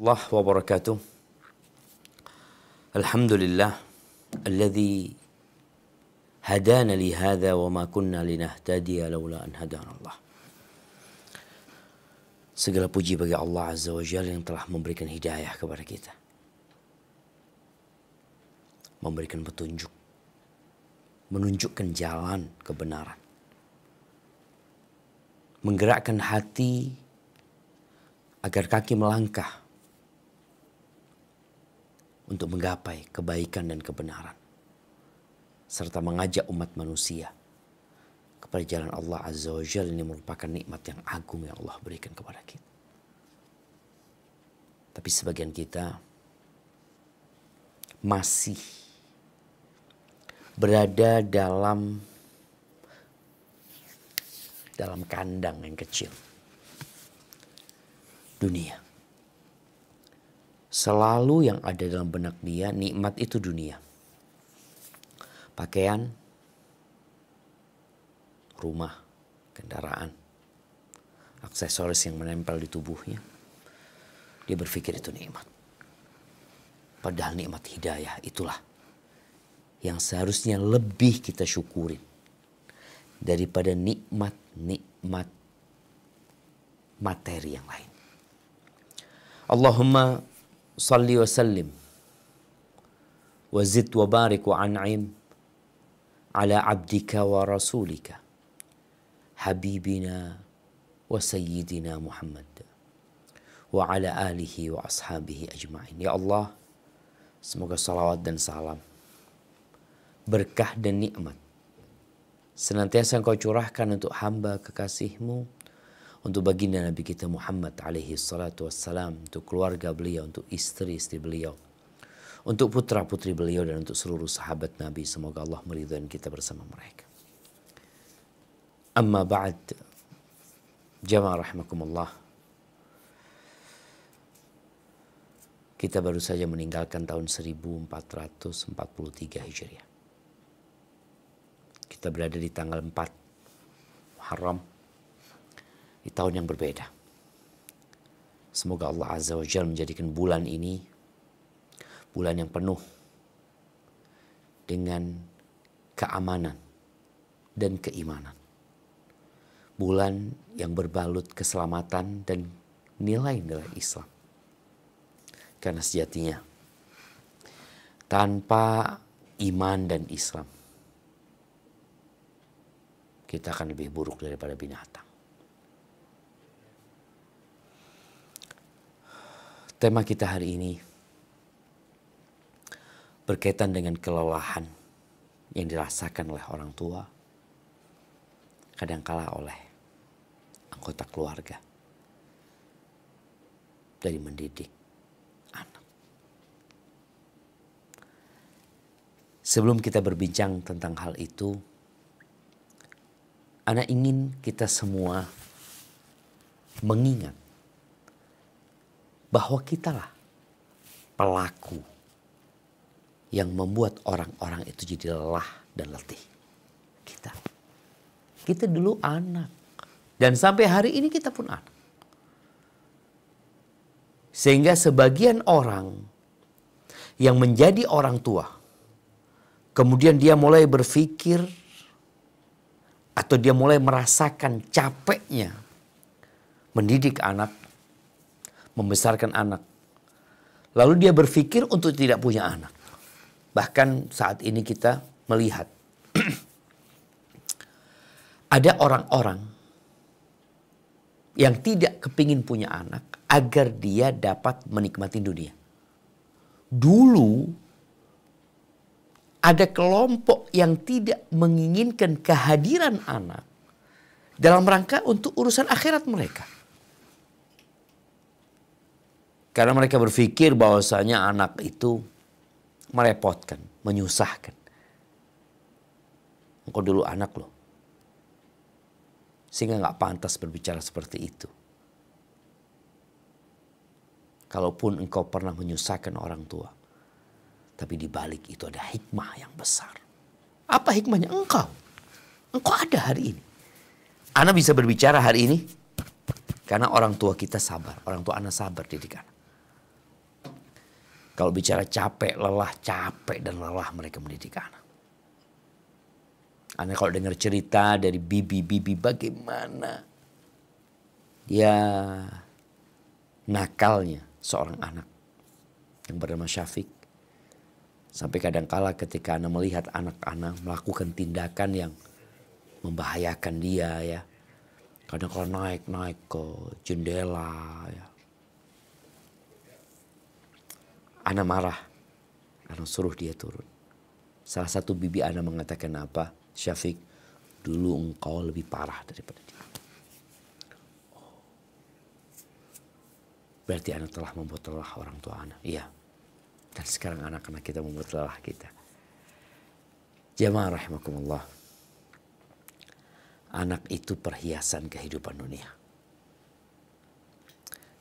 Allah wabarakatuh. Alhamdulillah alladzi hadana li hadza wa ma kunna linahtadiya laula an hadana Allah. Segala puji bagi Allah Azza wa Jalla yang telah memberikan hidayah kepada kita. Memberikan petunjuk. Menunjukkan jalan kebenaran. Menggerakkan hati agar kaki melangkah untuk menggapai kebaikan dan kebenaran. Serta mengajak umat manusia kepada jalan Allah Azza wa Jalla. Ini merupakan nikmat yang agung yang Allah berikan kepada kita. Tapi sebagian kita masih berada dalam kandang yang kecil. Dunia. Selalu yang ada dalam benak dia, nikmat itu dunia. Pakaian, rumah, kendaraan, aksesoris yang menempel di tubuhnya. Dia berpikir itu nikmat. Padahal nikmat hidayah itulah yang seharusnya lebih kita syukurin daripada nikmat-nikmat materi yang lain. Allahumma salli wa sallim wa zid wa barik wa an'im ala abdika wa rasulika habibina wa sayyidina Muhammad wa ala alihi wa ashabihi ajma'in. Ya Allah, semoga salawat dan salam, berkah dan nikmat senantiasa Engkau curahkan untuk hamba kekasih-Mu, untuk baginda Nabi kita Muhammad alaihi salatu wassalam, untuk keluarga beliau, untuk istri-istri beliau, untuk putra-putri beliau, dan untuk seluruh sahabat Nabi. Semoga Allah meridhai kita bersama mereka. Amma ba'd, jamaah rahimakumullah. Kita baru saja meninggalkan tahun 1443 Hijriah. Kita berada di tanggal 4 Muharram, di tahun yang berbeda. Semoga Allah Azza wa Jalla menjadikan bulan ini bulan yang penuh dengan keamanan dan keimanan. Bulan yang berbalut keselamatan dan nilai-nilai Islam. Karena sejatinya tanpa iman dan Islam kita akan lebih buruk daripada binatang. Tema kita hari ini berkaitan dengan kelelahan yang dirasakan oleh orang tua, kadangkala oleh anggota keluarga dari mendidik anak. Sebelum kita berbincang tentang hal itu, Ana ingin kita semua mengingat bahwa kitalah pelaku yang membuat orang-orang itu jadi lelah dan letih. Kita dulu anak. Dan sampai hari ini kita pun anak. Sehingga sebagian orang yang menjadi orang tua, kemudian dia mulai berpikir atau dia mulai merasakan capeknya mendidik anak, membesarkan anak. Lalu dia berpikir untuk tidak punya anak. Bahkan saat ini kita melihat ada orang-orang yang tidak kepingin punya anak agar dia dapat menikmati dunia. Dulu ada kelompok yang tidak menginginkan kehadiran anak dalam rangka untuk urusan akhirat mereka. Karena mereka berpikir bahwasanya anak itu merepotkan, menyusahkan. Engkau dulu anak loh. Sehingga gak pantas berbicara seperti itu. Kalaupun engkau pernah menyusahkan orang tua. Tapi di balik itu ada hikmah yang besar. Apa hikmahnya? Engkau ada hari ini. Ana bisa berbicara hari ini karena orang tua kita sabar. Orang tua ana sabar didik ana. Kalau bicara capek dan lelah mereka mendidik anak. Anda kalau dengar cerita dari bibi-bibi bagaimana ya nakalnya seorang anak yang bernama Syafiq. Sampai kadangkala ketika Anda melihat anak-anak melakukan tindakan yang membahayakan dia ya. Kadang-kala naik ke jendela ya. Ana marah, Ana suruh dia turun. Salah satu bibi Ana mengatakan apa? Syafiq, dulu engkau lebih parah daripada dia. Berarti Ana telah membuat lelah orang tua Ana. Iya. Dan sekarang anak-anak kita membuat lelah kita. Jamaah rahimakumullah. Anak itu perhiasan kehidupan dunia.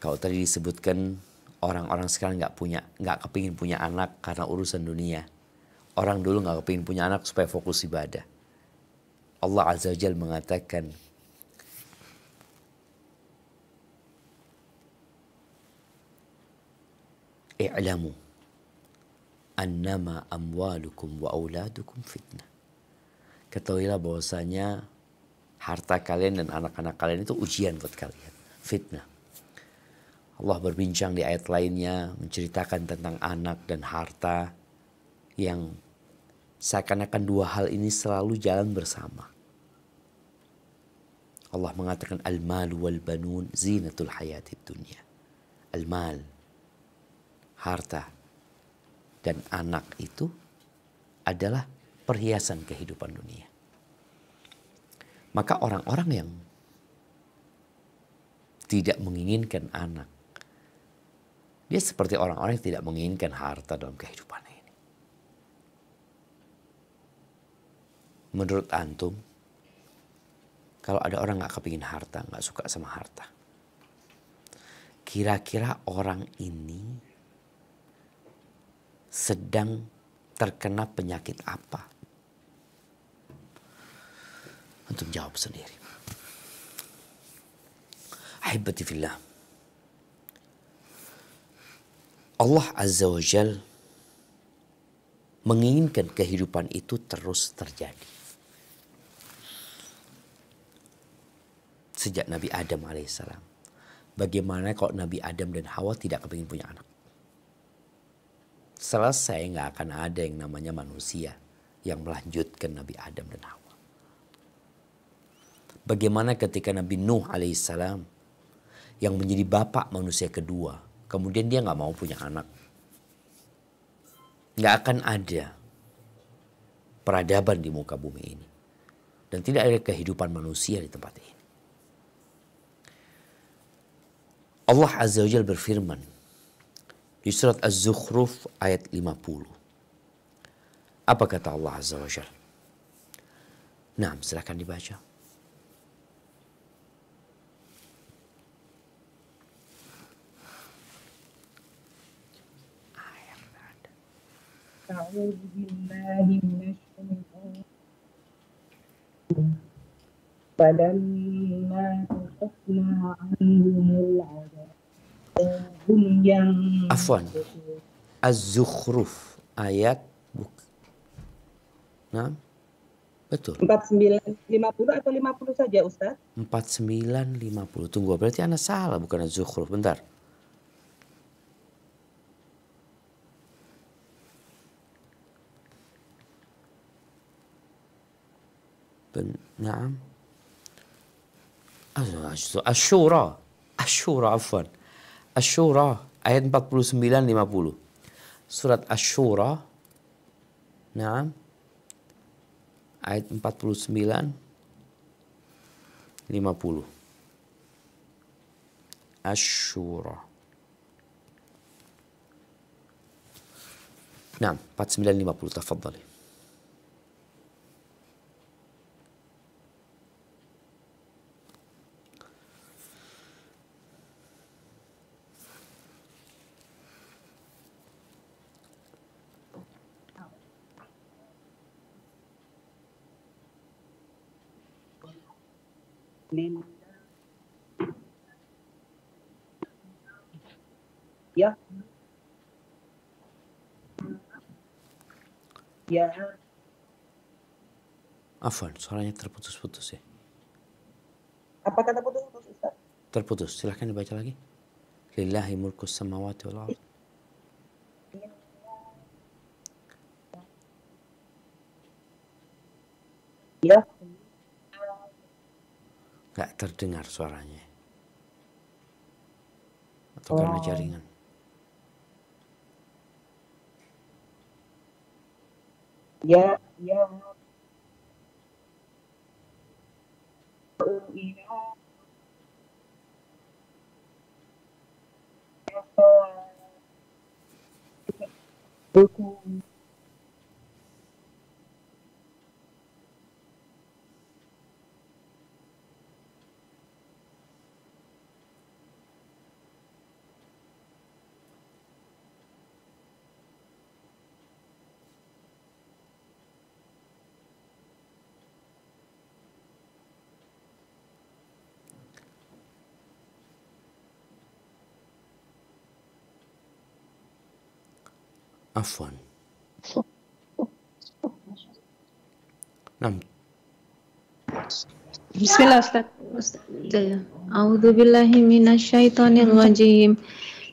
Kalau tadi disebutkan orang-orang sekarang nggak kepingin punya anak karena urusan dunia. Orang dulu nggak kepingin punya anak supaya fokus ibadah. Allah Azza wa Jalla mengatakan, "I'lamu annama amwalukum wa auladukum fitnah." Ketahuilah bahwasanya harta kalian dan anak-anak kalian itu ujian buat kalian, fitnah. Allah berbincang di ayat lainnya menceritakan tentang anak dan harta yang seakan-akan dua hal ini selalu jalan bersama. Allah mengatakan al-mal wal banun zinatul hayatid dunya. Al-mal, harta dan anak itu adalah perhiasan kehidupan dunia. Maka orang-orang yang tidak menginginkan anak, dia seperti orang-orang yang tidak menginginkan harta dalam kehidupan ini. Menurut antum, kalau ada orang gak kepingin harta, gak suka sama harta, kira-kira orang ini sedang terkena penyakit apa? Antum jawab sendiri. Ahibati fillah. Allah Azza wa Jal menginginkan kehidupan itu terus terjadi. Sejak Nabi Adam alaihissalam. Bagaimana kalau Nabi Adam dan Hawa tidak kepingin punya anak? Selesai, nggak akan ada yang namanya manusia yang melanjutkan Nabi Adam dan Hawa. Bagaimana ketika Nabi Nuh alaihissalam yang menjadi bapak manusia kedua, kemudian dia nggak mau punya anak. Nggak akan ada peradaban di muka bumi ini. Dan tidak ada kehidupan manusia di tempat ini. Allah Azza wa Jalla berfirman di surat Az-Zukhruf ayat 50. Apa kata Allah Azza wa Jalla? Nah, silakan dibaca. أعوذ بالله من الشيطان فلما كشفنا عنهم العذاب هم Afwan, ينكثون. Az-Zukhruf ayat nah, betul. 4950 atau 50 saja Ustaz? 4950. Tunggu, berarti Anda salah, bukan Az-Zukhruf. Bentar. Naam. Asy-Syura. Asy-Syura, afwan. Asy-Syura ayat 49-50. Surat Asy-Syura. Naam. Ayat 49 50. Asy-Syura. Naam, 49-50. Tafadhali. Ya. Ya, Afwan, suaranya terputus-putus ya. apa kata putus-putus Ustaz? Terputus, silahkan dibaca lagi. Lillahi mulkus samawati wal ardh. Ya, Gak terdengar suaranya. Atau karena oh, jaringan. ya, ya, ila buku. Afwan. Nah, Bismillah Ustaz. A'udzu billahi minasyaitonir rajim.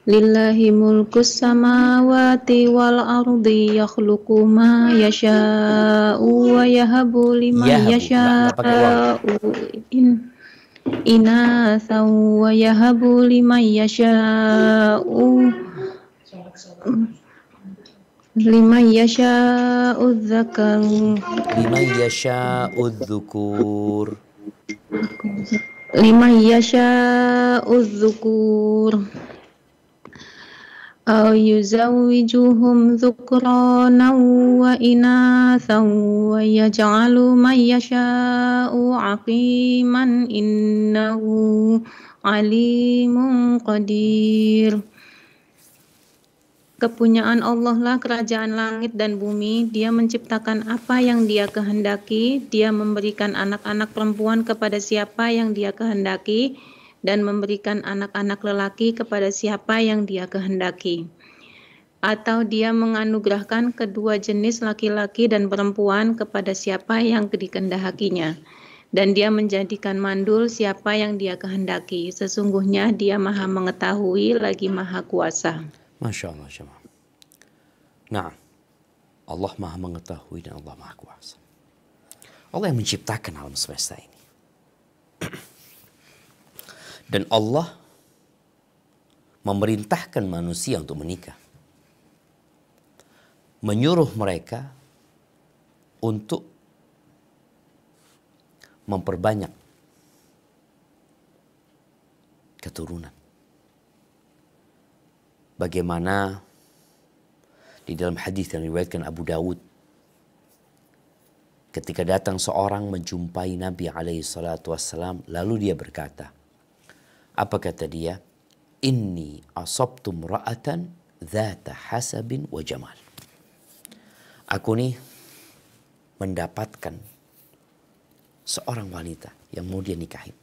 Lillahi mulkus samawati wal ardi yakhluqu ma yasha'u wa yahabu liman yahabu, nggak pakai waw. yasha'u inatha wa yahabu liman yasha'u dzakaru Liman yasha'udz dzukur. liman yasha'u dzukur aw yuzawwijuhum dzukuranan wa inathan wa yaj'alu man yasha'u aqiman innahu alimun qadir. Kepunyaan Allah lah kerajaan langit dan bumi. Dia menciptakan apa yang Dia kehendaki. Dia memberikan anak-anak perempuan kepada siapa yang Dia kehendaki dan memberikan anak-anak lelaki kepada siapa yang Dia kehendaki. Atau Dia menganugerahkan kedua jenis laki-laki dan perempuan kepada siapa yang dikehendakinya. Dan Dia menjadikan mandul siapa yang Dia kehendaki. Sesungguhnya Dia Maha mengetahui lagi Maha kuasa. Masya Allah, jemaah. Nah, Allah Maha mengetahui dan Allah Maha kuasa. Allah yang menciptakan alam semesta ini. Dan Allah memerintahkan manusia untuk menikah. Menyuruh mereka untuk memperbanyak keturunan. Bagaimana di dalam hadis yang diriwayatkan Abu Dawud, ketika datang seorang menjumpai Nabi SAW, lalu dia berkata, apa kata dia? Inni asabtu mra'atan dzata hasabin wa jamal. Aku nih mendapatkan seorang wanita yang mau dia nikahin.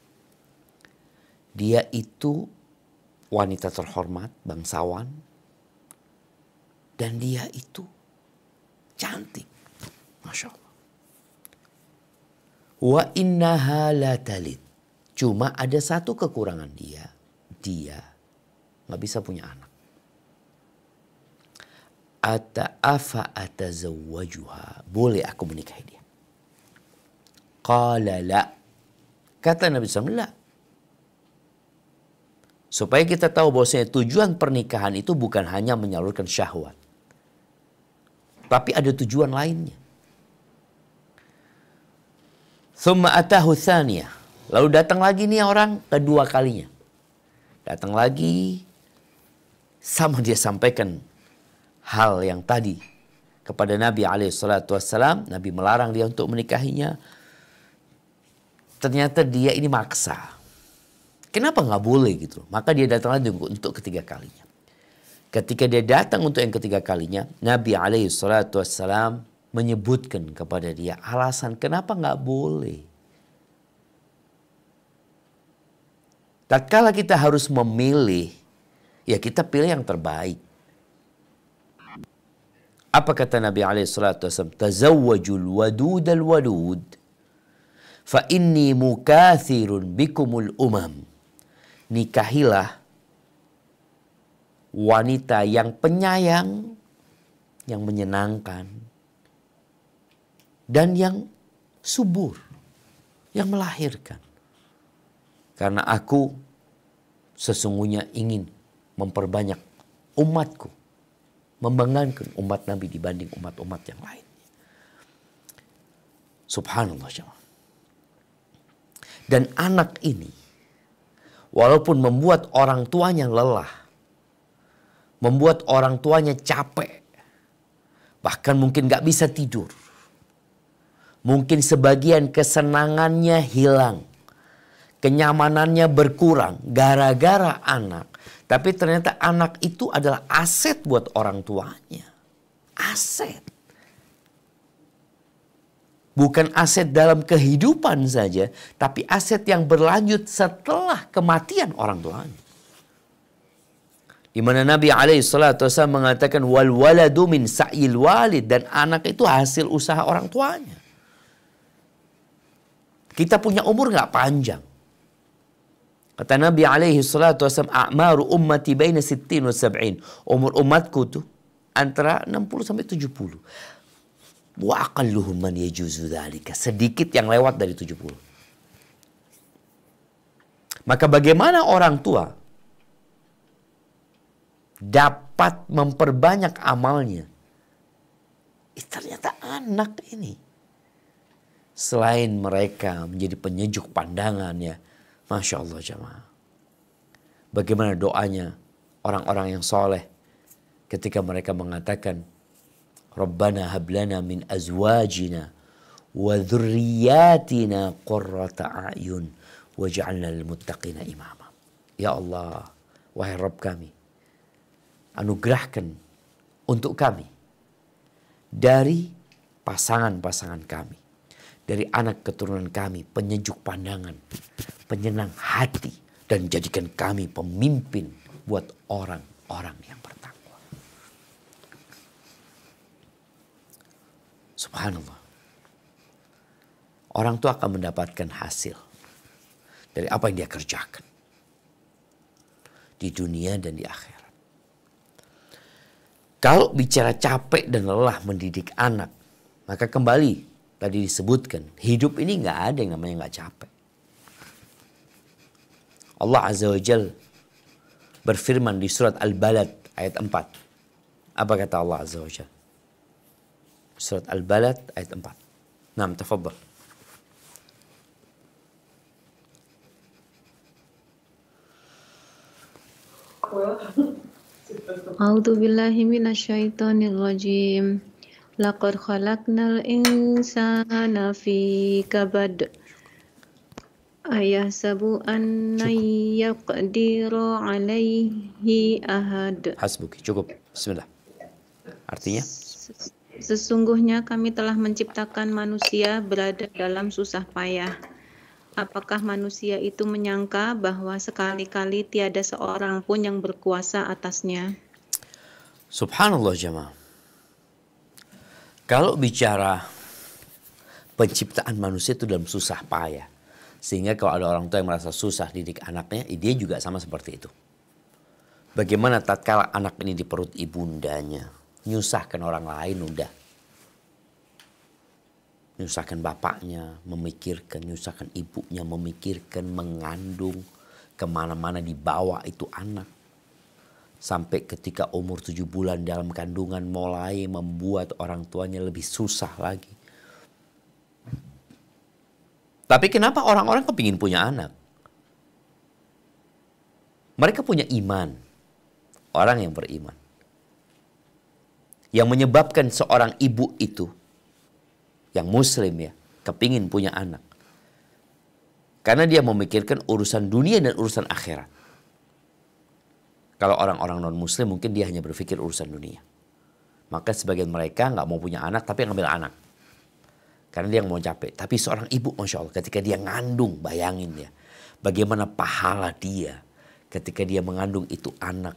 Dia itu wanita terhormat, bangsawan, dan dia itu cantik, masya Allah. Wa innaha la talid. Cuma ada satu kekurangan dia nggak bisa punya anak. Afa atazawwajuha, boleh aku menikahi dia? Qala la. Kata Nabi SAW, la. Supaya kita tahu bahwasanya tujuan pernikahan itu bukan hanya menyalurkan syahwat. Tapi ada tujuan lainnya. Tsumma atahu tsaniyah. Lalu datang lagi nih orang kedua kalinya. Datang lagi sama dia sampaikan hal yang tadi kepada Nabi SAW. Nabi melarang dia untuk menikahinya. Ternyata dia ini maksa. Kenapa nggak boleh gitu? Maka dia datang lagi untuk ketiga kalinya. Ketika dia datang untuk yang ketiga kalinya, Nabi SAW menyebutkan kepada dia alasan kenapa nggak boleh. Tatkala kita harus memilih, ya kita pilih yang terbaik. Apa kata Nabi SAW? Tazawwajul wadudal walud. Fa inni mukathirun bikumul umam. Nikahilah wanita yang penyayang, yang menyenangkan, dan yang subur, yang melahirkan. Karena aku sesungguhnya ingin memperbanyak umatku, membanggakan umat Nabi dibanding umat-umat yang lain. Subhanallah jemaah. Dan anak ini, walaupun membuat orang tuanya lelah, membuat orang tuanya capek, bahkan mungkin gak bisa tidur, mungkin sebagian kesenangannya hilang, kenyamanannya berkurang gara-gara anak. Tapi ternyata anak itu adalah aset buat orang tuanya. Aset. Bukan aset dalam kehidupan saja, tapi aset yang berlanjut setelah kematian orang tuanya. Di mana Nabi SAW mengatakan wal waladu min sa'il walid, dan anak itu hasil usaha orang tuanya. Kita punya umur nggak panjang. Kata Nabi SAW, a'maru ummati baina 60 wa 70. Umur umatku tuh antara 60 sampai 70. Wa aqalluhum man yajuzu dzalika. Sedikit yang lewat dari 70. Maka bagaimana orang tua dapat memperbanyak amalnya? Ternyata anak ini, selain mereka menjadi penyejuk pandangan ya, Masya Allah jemaah. Bagaimana doanya orang-orang yang soleh ketika mereka mengatakan Rabbana hablana min azwajina wa dhurriyyatina qurrata a'yun waj'alna lil muttaqina imama. Ya Allah, wahai Rabb kami, anugerahkan untuk kami dari pasangan-pasangan kami, dari anak keturunan kami, penyejuk pandangan, penyenang hati, dan jadikan kami pemimpin buat orang-orang yang bertakwa. Subhanallah. Orang tua akan mendapatkan hasil dari apa yang dia kerjakan di dunia dan di akhirat. Kalau bicara capek dan lelah mendidik anak, maka kembali tadi disebutkan, hidup ini nggak ada yang namanya nggak capek. Allah Azza wa Jal berfirman di surat Al-Balad ayat 4. Apa kata Allah Azza wa Jal? Surat Al-Balad ayat 4. Naam, tafadhal. A'udzu billahi minasyaitonir rajim. Laqad khalaqnal insana fi kabad. Ayahsabu anna yaqdiru alaihi ahad. Hasbuki, cukup. Bismillah. Artinya? Sesungguhnya kami telah menciptakan manusia berada dalam susah payah. Apakah manusia itu menyangka bahwa sekali-kali tiada seorang pun yang berkuasa atasnya? Subhanallah jemaah. Kalau bicara penciptaan manusia itu dalam susah payah, sehingga kalau ada orang tua yang merasa susah didik anaknya, dia juga sama seperti itu. Bagaimana tatkala anak ini di perut ibundanya, nyusahkan orang lain udah. Nyusahkan bapaknya, memikirkan, nyusahkan ibunya, memikirkan, mengandung, kemana-mana dibawa itu anak. Sampai ketika umur 7 bulan dalam kandungan mulai membuat orang tuanya lebih susah lagi. Tapi kenapa orang-orang kepingin punya anak? Mereka punya iman. Orang yang beriman. Yang menyebabkan seorang ibu itu, yang muslim ya, kepingin punya anak. Karena dia memikirkan urusan dunia dan urusan akhirat. Kalau orang-orang non-muslim mungkin dia hanya berpikir urusan dunia. Maka sebagian mereka nggak mau punya anak tapi ngambil anak. Karena dia mau capek. Tapi seorang ibu Masya Allah ketika dia ngandung, bayangin ya. Bagaimana pahala dia ketika dia mengandung itu anak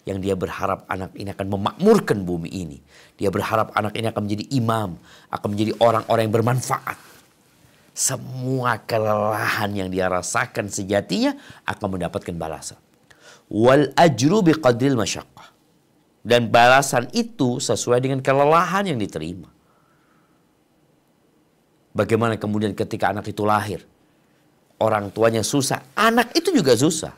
yang dia berharap anak ini akan memakmurkan bumi ini. Dia berharap anak ini akan menjadi imam, akan menjadi orang-orang yang bermanfaat. Semua kelelahan yang dia rasakan sejatinya akan mendapatkan balasan. Wal ajru biqadril masyaqqah. Dan balasan itu sesuai dengan kelelahan yang diterima. Bagaimana kemudian ketika anak itu lahir, orang tuanya susah, anak itu juga susah.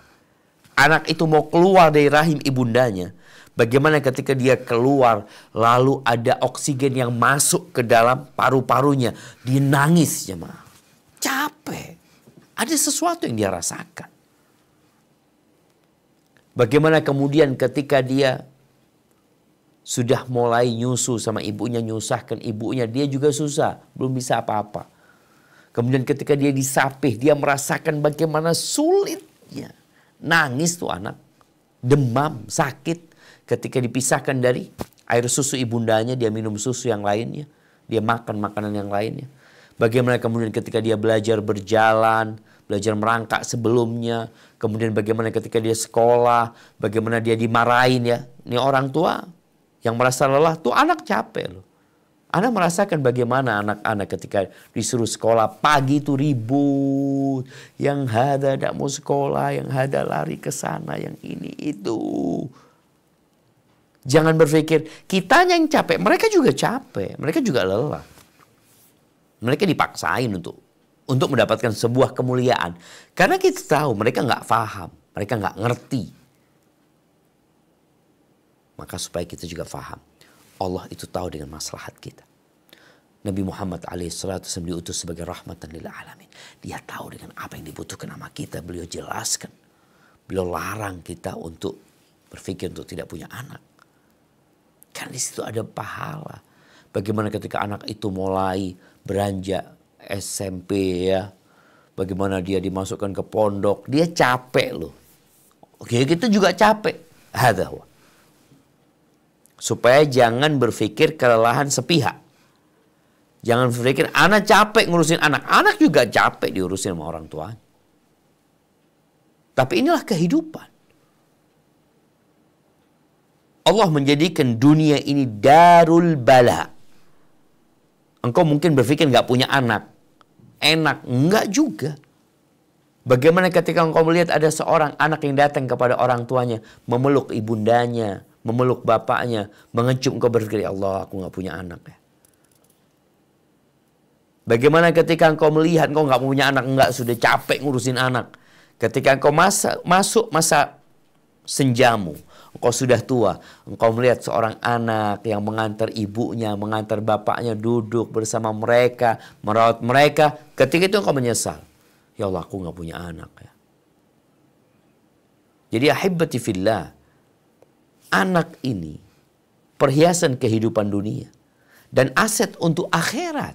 Anak itu mau keluar dari rahim ibundanya. Bagaimana ketika dia keluar, lalu ada oksigen yang masuk ke dalam paru-parunya. Dia nangis, jemaah. Capek. Ada sesuatu yang dia rasakan. Bagaimana kemudian ketika dia sudah mulai nyusu sama ibunya, nyusahkan ibunya, dia juga susah. Belum bisa apa-apa. Kemudian ketika dia disapih, dia merasakan bagaimana sulitnya. Nangis tuh anak, demam, sakit. Ketika dipisahkan dari air susu ibundanya, dia minum susu yang lainnya. Dia makan makanan yang lainnya. Bagaimana kemudian ketika dia belajar berjalan, belajar merangkak sebelumnya. Kemudian bagaimana ketika dia sekolah, bagaimana dia dimarahin ya. Ini orang tua yang merasa lelah, tuh anak capek loh. Anda merasakan bagaimana anak-anak ketika disuruh sekolah pagi itu ribut. Yang ada tidak mau sekolah, yang ada lari ke sana, yang ini itu. Jangan berpikir kitanya yang capek, mereka juga capek, mereka juga lelah. Mereka dipaksain untuk mendapatkan sebuah kemuliaan. Karena kita tahu mereka nggak paham, mereka nggak ngerti. Maka supaya kita juga paham. Allah itu tahu dengan maslahat kita. Nabi Muhammad alaihissalatu diutus sebagai rahmatan lil alamin. Dia tahu dengan apa yang dibutuhkan sama kita. Beliau jelaskan. Beliau larang kita untuk berpikir untuk tidak punya anak. Karena di situ ada pahala. Bagaimana ketika anak itu mulai beranjak SMP ya. Bagaimana dia dimasukkan ke pondok. Dia capek loh. Oke, kita juga capek. Hadza huwa. Supaya jangan berpikir kelelahan sepihak. Jangan berpikir anak capek ngurusin anak. Anak juga capek diurusin sama orang tua. Tapi inilah kehidupan. Allah menjadikan dunia ini darul bala. Engkau mungkin berpikir gak punya anak. Enak. Enggak juga. Bagaimana ketika engkau melihat ada seorang anak yang datang kepada orang tuanya. Memeluk ibundanya. Memeluk bapaknya, mengecup, engkau berpikir, ya Allah, aku gak punya anak ya. Bagaimana ketika engkau melihat engkau gak punya anak, enggak, sudah capek ngurusin anak. Ketika engkau masuk masa senjamu, engkau sudah tua, engkau melihat seorang anak yang mengantar ibunya, mengantar bapaknya, duduk bersama mereka, merawat mereka. Ketika itu engkau menyesal, ya Allah, aku gak punya anak ya. Jadi ahibati fillah, anak ini perhiasan kehidupan dunia dan aset untuk akhirat.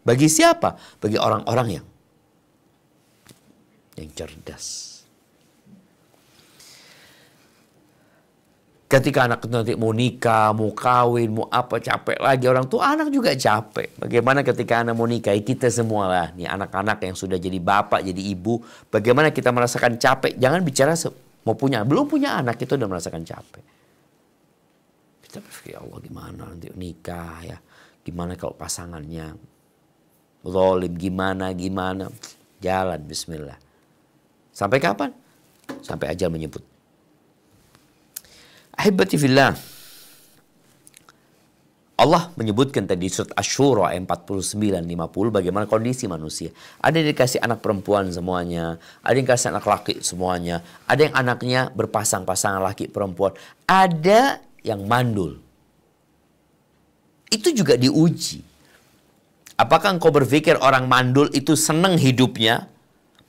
Bagi siapa? Bagi orang-orang yang cerdas. Ketika anak itu nanti mau nikah, mau kawin, mau apa, capek lagi orang tua, anak juga capek. Bagaimana ketika anak mau nikah, kita semua lah, nih anak-anak yang sudah jadi bapak, jadi ibu, bagaimana kita merasakan capek? Jangan bicara mau punya, belum punya anak itu udah merasakan capek. Kita berpikir, ya Allah, gimana nanti nikah ya? Gimana kalau pasangannya zalim, gimana? Jalan, bismillah. Sampai kapan? Sampai ajal menyebut. Ahibati fillah. Allah menyebutkan tadi surat Asy-Syura ayat 49-50 bagaimana kondisi manusia. Ada yang dikasih anak perempuan semuanya, ada yang dikasih anak laki semuanya, ada yang anaknya berpasang-pasangan laki perempuan, ada yang mandul. Itu juga diuji. Apakah engkau berpikir orang mandul itu senang hidupnya,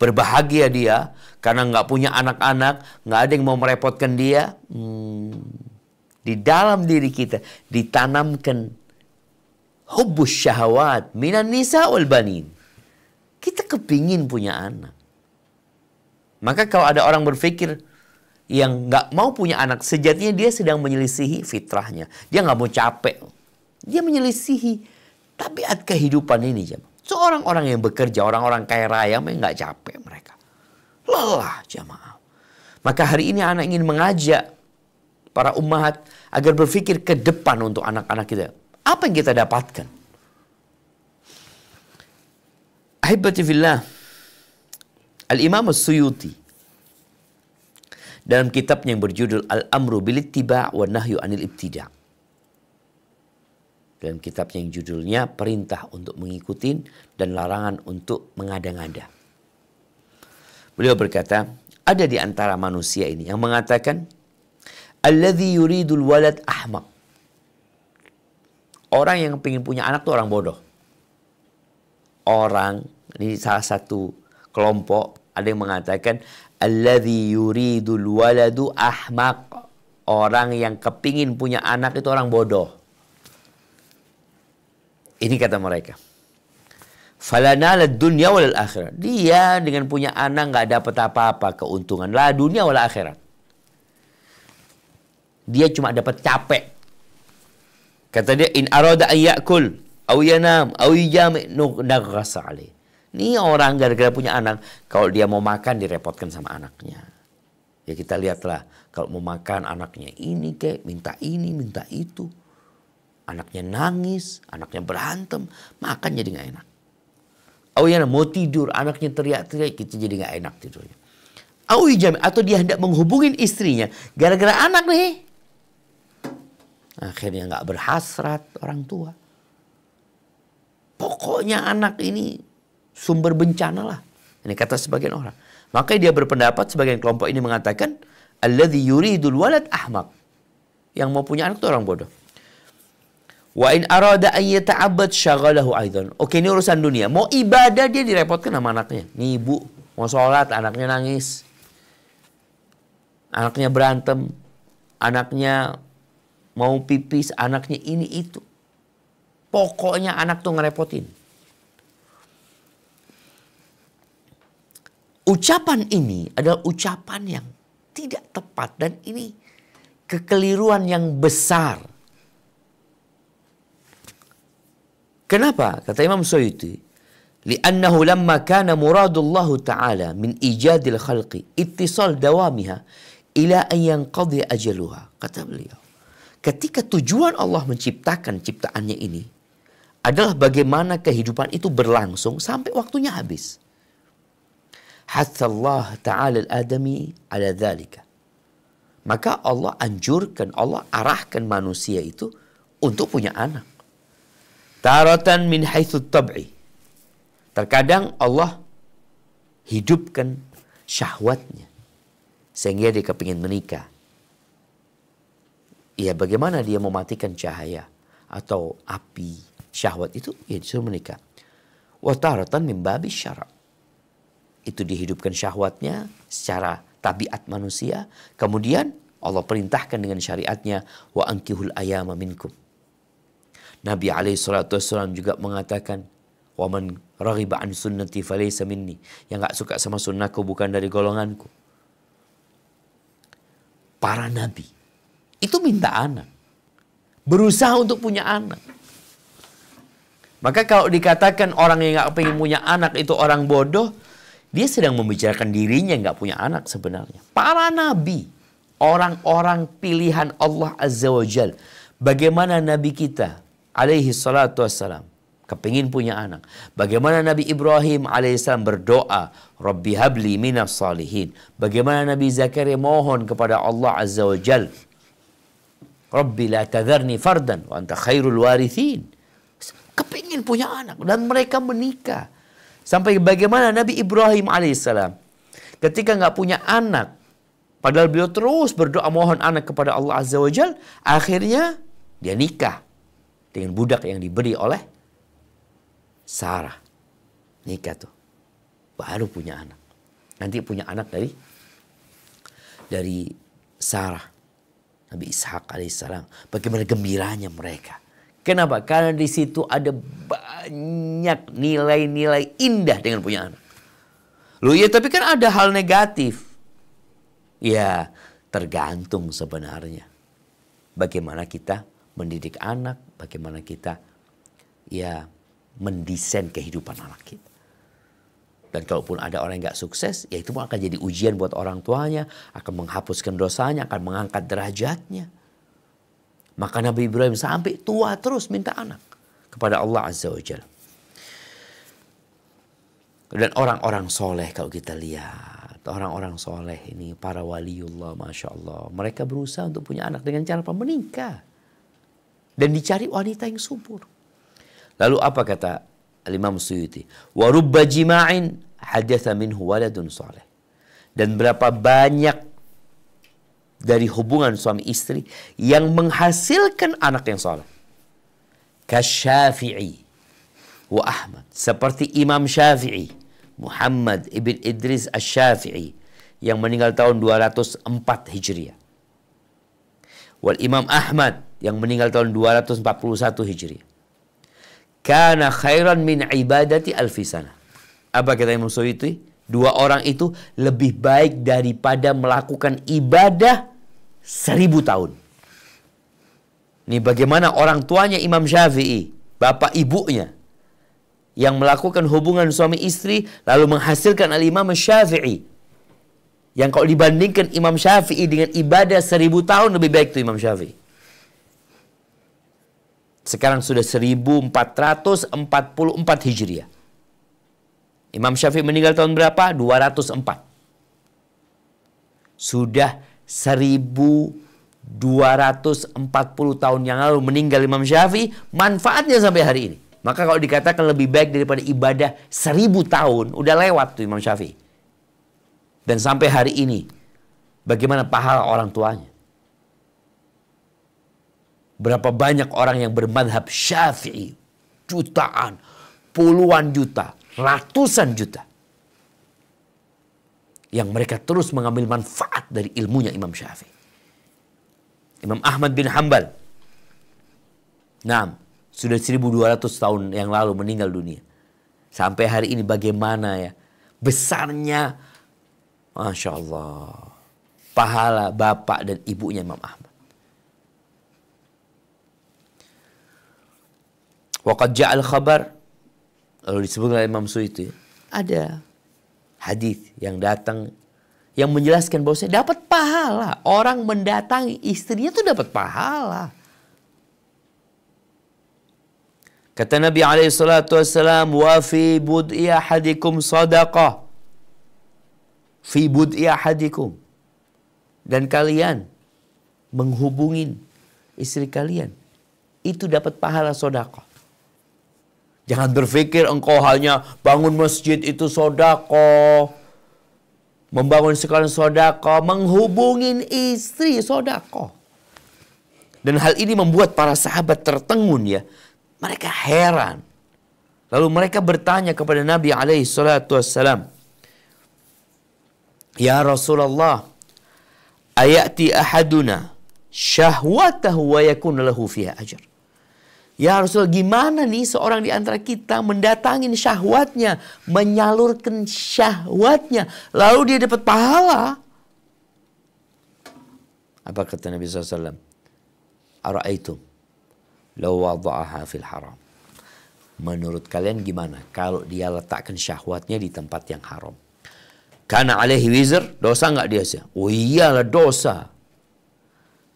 berbahagia dia, karena nggak punya anak-anak, nggak ada yang mau merepotkan dia? Di dalam diri kita ditanamkan hubbus syahwat minan nisa wal banin. Kita kepingin punya anak. Maka kalau ada orang berpikir yang nggak mau punya anak, sejatinya dia sedang menyelisihi fitrahnya. Dia nggak mau capek. Dia menyelisihi tabiat kehidupan ini. Seorang orang yang bekerja, orang-orang kaya raya, nggak capek mereka. Lelah jamaah. Maka hari ini anak ingin mengajak para ummahat agar berpikir ke depan untuk anak-anak kita. Apa yang kita dapatkan? Ahibati fillah, Al-Imam As-Suyuti dalam kitabnya yang berjudul Al-Amru Bil-Ittiba' wa Nahyu Anil Ibtida'. Dalam kitabnya yang judulnya Perintah untuk mengikuti dan larangan untuk mengada-ngada. Beliau berkata, ada di antara manusia ini yang mengatakan, alladzi yuridul walad ahmaq. Orang yang ingin punya anak itu orang bodoh. Orang, ini salah satu kelompok, ada yang mengatakan, alladzi yuridul waladu ahmaq. Orang yang kepingin punya anak itu orang bodoh. Ini kata mereka. Falanalad dunya wal akhirat. Dia dengan punya anak nggak dapat apa-apa keuntungan lah dunia wal akhirat. Dia cuma dapat capek. Kata dia, in arada an ya'kul aw yanam aw yajami naghasa alaih. Ini orang gara-gara punya anak, kalau dia mau makan direpotkan sama anaknya. Ya kita lihatlah, kalau mau makan anaknya ini kayak minta ini, minta itu. Anaknya nangis, anaknya berantem, makan jadi nggak enak. Oh ya, mau tidur, anaknya teriak-teriak, kita jadi nggak enak tidurnya. Atau dia hendak menghubungin istrinya, gara-gara anak nih. Akhirnya nggak berhasrat orang tua. Pokoknya anak ini sumber bencana lah. Ini kata sebagian orang. Makanya dia berpendapat, sebagian kelompok ini mengatakan, alladzi yuridul walad ahmaq. Yang mau punya anak itu orang bodoh. Wa in arada an yata'abbad syaghalahu aidan. Oke, ini urusan dunia. Mau ibadah dia direpotkan sama anaknya. Nih ibu mau sholat, anaknya nangis. Anaknya berantem. Anaknya mau pipis, anaknya ini itu. Pokoknya anak tuh ngerepotin. Ucapan ini adalah ucapan yang tidak tepat. Dan ini kekeliruan yang besar. Kenapa? Kata Imam Suyuti, li'annahu lamma kana muradullah ta'ala min ijadil khalqi ittisal dawamiha ila an yanqadhi ajaluha. Kata beliau, ketika tujuan Allah menciptakan ciptaannya ini adalah bagaimana kehidupan itu berlangsung sampai waktunya habis. Hatta Allah ta'ala al-adami ala dhalika. Maka Allah anjurkan, Allah arahkan manusia itu untuk punya anak. Taratan min haitsu tab'i. Terkadang Allah hidupkan syahwatnya sehingga dia kepingin menikah. Ya bagaimana dia mematikan cahaya atau api syahwat itu? Ya disuruh menikah. Wa taratan min babis syara'. Itu dihidupkan syahwatnya secara tabiat manusia. Kemudian Allah perintahkan dengan syariatnya, wa ankihul ayama minkum. Nabi SAW juga mengatakan, wa man raghiba an sunnati falaysa minni. Yang gak suka sama sunnahku bukan dari golonganku. Para nabi itu minta anak. Berusaha untuk punya anak. Maka kalau dikatakan orang yang gak pengen punya anak itu orang bodoh, dia sedang membicarakan dirinya yang gak punya anak sebenarnya. Para nabi, orang-orang pilihan Allah Azza wa Jal. Bagaimana nabi kita alaihi salatu wassalam kepingin punya anak. Bagaimana Nabi Ibrahim alaihissalam berdoa, Rabbi habli minas salihin. Bagaimana Nabi Zakaria mohon kepada Allah Azza wa Jal, Rabbi la tadharni fardan wa anta khairul warithin. Kepingin punya anak dan mereka menikah. Sampai bagaimana Nabi Ibrahim alaihissalam ketika nggak punya anak, padahal beliau terus berdoa mohon anak kepada Allah Azza wa Jal, akhirnya dia nikah dengan budak yang diberi oleh Sarah. Nikah tuh. Baru punya anak. Nanti punya anak dari Sarah. Nabi Ishak alaihissalam. Bagaimana gembiranya mereka. Kenapa? Karena di situ ada banyak nilai-nilai indah dengan punya anak. Loh ya, tapi kan ada hal negatif. Ya, tergantung sebenarnya. Bagaimana kita mendidik anak, bagaimana kita ya mendesain kehidupan anak kita. Dan kalaupun ada orang yang gak sukses, ya itu pun akan jadi ujian buat orang tuanya, akan menghapuskan dosanya, akan mengangkat derajatnya. Maka Nabi Ibrahim sampai tua terus minta anak kepada Allah Azza wa Jalla. Dan orang-orang soleh kalau kita lihat, orang-orang soleh ini, para waliullah, Masya Allah. Mereka berusaha untuk punya anak dengan cara menikah. Dan dicari wanita yang subur. Lalu apa kata Imam Suyuti? Wa rubba jima'in hadatha minhu waladun saleh. Dan berapa banyak dari hubungan suami istri yang menghasilkan anak yang saleh. Kasyafi'i wa Ahmad. Seperti Imam Syafi'i, Muhammad ibn Idris Asy-Syafi'i, yang meninggal tahun 204 Hijriah. Wal Imam Ahmad yang meninggal tahun 241 Hijriah. Kana khairan min ibadati alfi sana. Apa kata Imam Suyuti? Dua orang itu lebih baik daripada melakukan ibadah 1000 tahun. Ini bagaimana orang tuanya Imam Syafi'i, bapak ibunya, yang melakukan hubungan suami istri lalu menghasilkan al-Imam Syafi'i. Yang kalau dibandingkan Imam Syafi'i dengan ibadah 1000 tahun, lebih baik tuh Imam Syafi'i. Sekarang sudah 1444 Hijriah. Imam Syafi'i meninggal tahun berapa? 204. Sudah 1240 tahun yang lalu meninggal Imam Syafi'i, manfaatnya sampai hari ini. Maka kalau dikatakan lebih baik daripada ibadah 1000 tahun, udah lewat tuh Imam Syafi'i. Dan sampai hari ini, bagaimana pahala orang tuanya? Berapa banyak orang yang bermadhab Syafi'i, jutaan, puluhan juta, ratusan juta, yang mereka terus mengambil manfaat dari ilmunya Imam Syafi'i. Imam Ahmad bin Hanbal, sudah 1200 tahun yang lalu meninggal dunia. Sampai hari ini bagaimana ya besarnya, Masya Allah, pahala bapak dan ibunya Imam Ahmad. Waqad ja'al khabar, lalu disebut oleh Imam Suyuti, ada hadis yang datang yang menjelaskan bahwasanya dapat pahala. Orang mendatangi istrinya itu dapat pahala. Kata Nabi SAW, wa fi bud'i ahadikum sadaqah. Fi bud'i ahadikum. Dan kalian menghubungin istri kalian, itu dapat pahala sedekah. Jangan berpikir engkau hanya bangun masjid itu sedekah, membangun sekolah sedekah, menghubungin istri sedekah. Dan hal ini membuat para sahabat tertengun ya. Mereka heran. Lalu mereka bertanya kepada Nabi SAW, Ya Rasulullah, ayati ahaduna syahwatahu wa yakun lahu fiha ajr. Ya Rasul, gimana nih seorang di antara kita mendatangin syahwatnya, menyalurkan syahwatnya, lalu dia dapat pahala? Apa kata Nabi SAW? Ara'aitum law wada'aha fil haram. Menurut kalian gimana kalau dia letakkan syahwatnya di tempat yang haram? Kana alaihi wizr, dosa nggak dia? Oh iyalah dosa.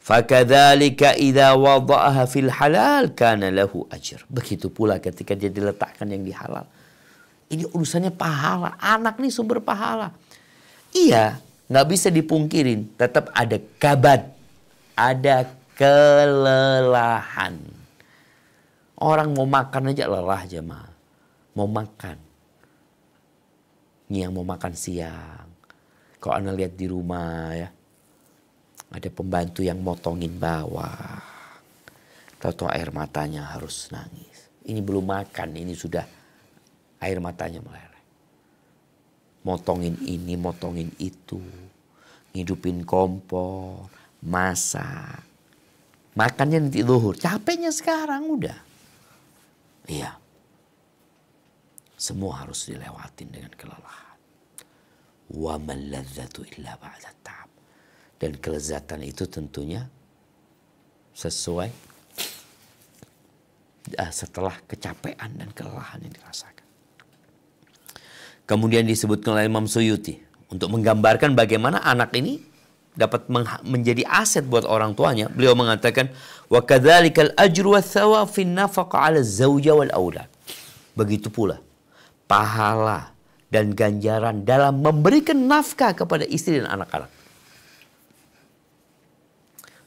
Fakadzalika idza wada'aha fil halal kana lahu ajr. Begitu pula ketika dia diletakkan yang di halal. Ini urusannya pahala. Anak nih sumber pahala. Iya, nggak bisa dipungkirin. Tetap ada kabad, ada kelelahan. Orang mau makan aja lelah jemaah. Mau makan. Ini yang mau makan siang. Kalau Anda lihat di rumah ya, ada pembantu yang motongin bawang. Tahu-tahu air matanya harus nangis. Ini belum makan, ini sudah air matanya meleleh. Motongin ini, motongin itu. Ngidupin kompor, masak. Makannya nanti zuhur. Capeknya sekarang udah. Iya. Semua harus dilewatin dengan kelelahan. Wa man ladzatu illa ba'da ta'ab. Dan kelezatan itu tentunya sesuai setelah kecapean dan kelelahan yang dirasakan. Kemudian disebutkan oleh Imam Suyuti untuk menggambarkan bagaimana anak ini dapat menjadi aset buat orang tuanya. Beliau mengatakan, wa kadzalikal ajru wath-thawab fi an-nafaqah 'ala az-zawja wal aulad. Begitu pula pahala dan ganjaran dalam memberikan nafkah kepada istri dan anak-anak.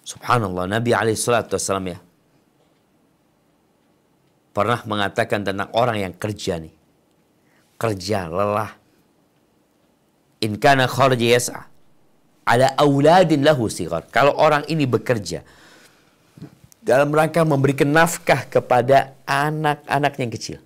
Subhanallah, Nabi SAW ya pernah mengatakan tentang orang yang kerja nih. Kerja, lelah. In kana kharja yas'a ala auladin lahu sighar. Kalau orang ini bekerja dalam rangka memberikan nafkah kepada anak-anak yang kecil.